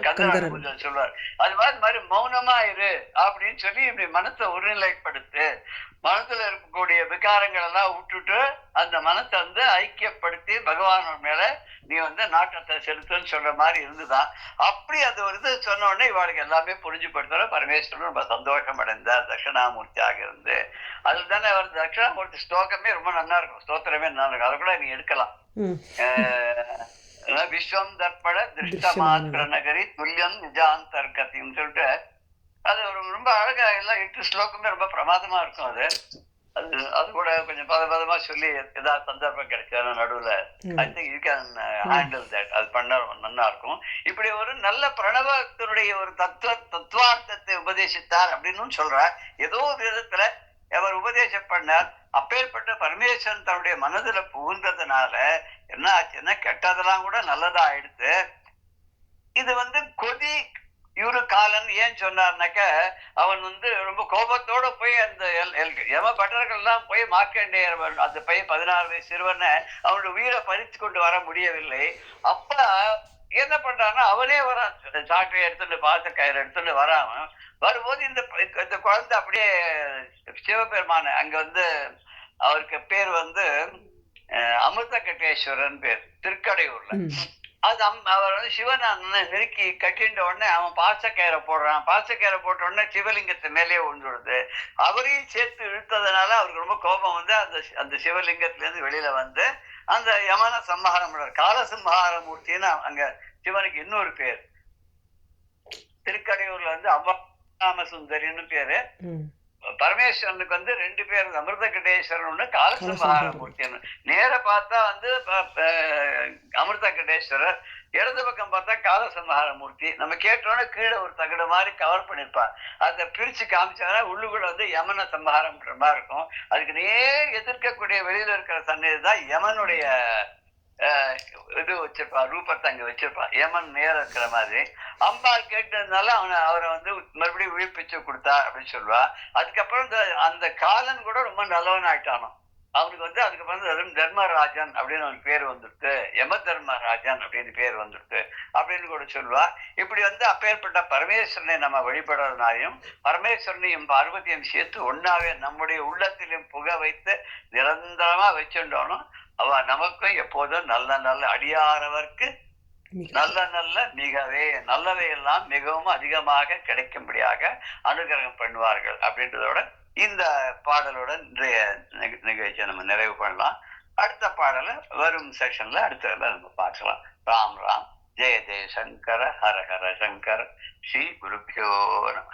கந்தராஜன் சொல்றாரு. அது மாதிரி மௌனமா இரு அப்படின்னு சொல்லி இப்படி மனசை ஒருநிலைப்படுத்து. மனசுல இருக்கக்கூடிய விகாரங்கள் எல்லாம் விட்டுட்டு அந்த மனசை வந்து ஐக்கியப்படுத்தி பகவான் மேல நீ வந்து நாட்டத்தை செலுத்துன்னு சொல்ற மாதிரி இருந்துதான். அப்படி அது ஒரு இது சொன்ன உடனே இவாளுக்கு எல்லாமே புரிஞ்சுப்படுத்துற பரமேஸ்வரன் ரொம்ப சந்தோஷம் அடைந்தார் தட்சிணாமூர்த்தியாக இருந்து. அதுல தானே அவர் தட்சிணாமூர்த்தி ஸ்லோகமே ரொம்ப நல்லா இருக்கும், ஸ்தோத்திரமே நல்லா இருக்கும். அதை கூட நீ எடுக்கலாம். விஸ்வம் தர்ப்பண திருஷ்டமாத்திர நகரி துல்லியம் நிஜாந்தர்கத்தின்னு சொல்லிட்டு அது ஒரு ரொம்ப அழகா எல்லாம் 8 ஸ்லோகமே ரொம்ப பிரமாதமா இருக்கும். அது கூட கொஞ்சம் பதமா சொல்லி ஏதாவது சந்தர்ப்பம் கிடைச்சா நடுவுல I think you can handle that. அது பண்ண நல்லா இருக்கும். இப்படி ஒரு நல்ல பிரணவத்தினுடைய ஒரு தத்துவார்த்தத்தை உபதேசித்தார் அப்படின்னு சொல்றார். ஏதோ ஒரு விதத்துல அவர் உபதேசம் பண்ணார். அப்பேற்பட்ட பரமேஸ்வரன் தன்னுடைய மனதுல புகுந்ததுனால என்ன ஆச்சுன்னா கெட்டதெல்லாம் கூட நல்லதா ஆயிடுத்து. இது வந்து கொதி இவரு காலன் ஏன் சொன்னார்னாக்க அவன் வந்து ரொம்ப கோபத்தோட போய் அந்த யம பட்டர்கள் எல்லாம் போய் மார்க்கண்டேயர் அந்த பையன் 16 வயசு சிறுவனை அவனோட உயிரை பறித்து கொண்டு வர முடியவில்லை. அப்ப என்ன பண்றான்னா அவனே வரான், சாட்டை எடுத்துட்டு பாச கயிறு எடுத்துட்டு வராம வரும்போது இந்த குழந்தை அப்படியே சிவபெருமான அங்க வந்து அவருக்கு பேர் வந்து அமிர்தகட்டேஸ்வரன் பேர், திருக்கடையூர்ல. அது அவர் வந்து சிவனை நெருக்கி கட்டின்ற உடனே அவன் பாசக்கயிறை போடுறான். பாசக்கயிறை போட்ட உடனே சிவலிங்கத்தை மேலேயே விழுந்துடுது. அவரையும் சேர்த்து இழுத்ததுனால அவருக்கு ரொம்ப கோபம் வந்து அந்த சிவலிங்கத்துல இருந்து வெளியில வந்து அந்த யமன சம்ஹாரம் பண்றார். காலசம்ஹார மூர்த்தின்னு அங்க சிவனுக்கு இன்னொரு பேர். திருக்கடையூர்ல வந்து அவ்வாம சுந்தரின்னு பேரு. பரமேஸ்வரனுக்கு வந்து 2 பேர், அமிர்தகடேஸ்வரன் ஒண்ணு, காலசம்ஹாரமூர்த்தி. நேர பார்த்தா வந்து அமிர்தகடேஸ்வரர், இடது பக்கம் பார்த்தா காலசம்ஹாரமூர்த்தி. நம்ம கேட்டோன்னா கீழே ஒரு தகடு மாதிரி கவர் பண்ணிருப்பா. அதை பிரிச்சு காமிச்சாங்கன்னா உள்ளுக்குள்ள வந்து யமன சம்ஹாரம் மாதிரி இருக்கும். அதுக்கு நேர் எதிர்க்கக்கூடிய வெளியில இருக்கிற சன்னதி தான் யமனுடைய இது வச்சிருப்பா, ரூபத்தை அங்க வச்சிருப்பா. யமன் நேர இருக்கிற மாதிரி. அம்பாள் கேட்டதுனால அவரை வந்து மறுபடியும் உயிர்ப்பிச்சு கொடுத்தா அப்படின்னு சொல்லுவா. அதுக்கப்புறம் அந்த காலன் கூட ரொம்ப நல்லவன் ஆயிட்டானோ. அவனுக்கு வந்து அதுக்கப்புறம் தர்மராஜன் அப்படின்னு அவனுக்கு பேர் வந்துருக்கு, யம தர்மராஜன் அப்படின்னு பேர் வந்துருக்கு அப்படின்னு கூட சொல்லுவா. இப்படி வந்து அப்பேற்பட்ட பரமேஸ்வரனை நம்ம வழிபடுறதுனாலையும் பரமேஸ்வரனையும் பார்வதியும் சேர்த்து ஒன்னாவே நம்முடைய உள்ளத்திலும் புக வைத்து நிரந்தரமா வச்சுட்டோனும் அவ நமக்கும் எப்போதும் நல்ல நல்ல அடியாரவர்க்கு நல்ல நல்ல மிகவே நல்லவை எல்லாம் மிகவும் அதிகமாக கிடைக்கும்படியாக அனுகிரகம் பண்ணுவார்கள் அப்படின்றதோட இந்த பாடலோட இன்றைய நிகழ்ச்சியை நம்ம நிறைவு பண்ணலாம். அடுத்த பாடலை வரும் செக்ஷன்ல அடுத்ததுல நம்ம பார்க்கலாம். ராம் ராம், ஜெய ஜெய சங்கர, ஹர ஹர சங்கர, ஸ்ரீ குருபியோ நம.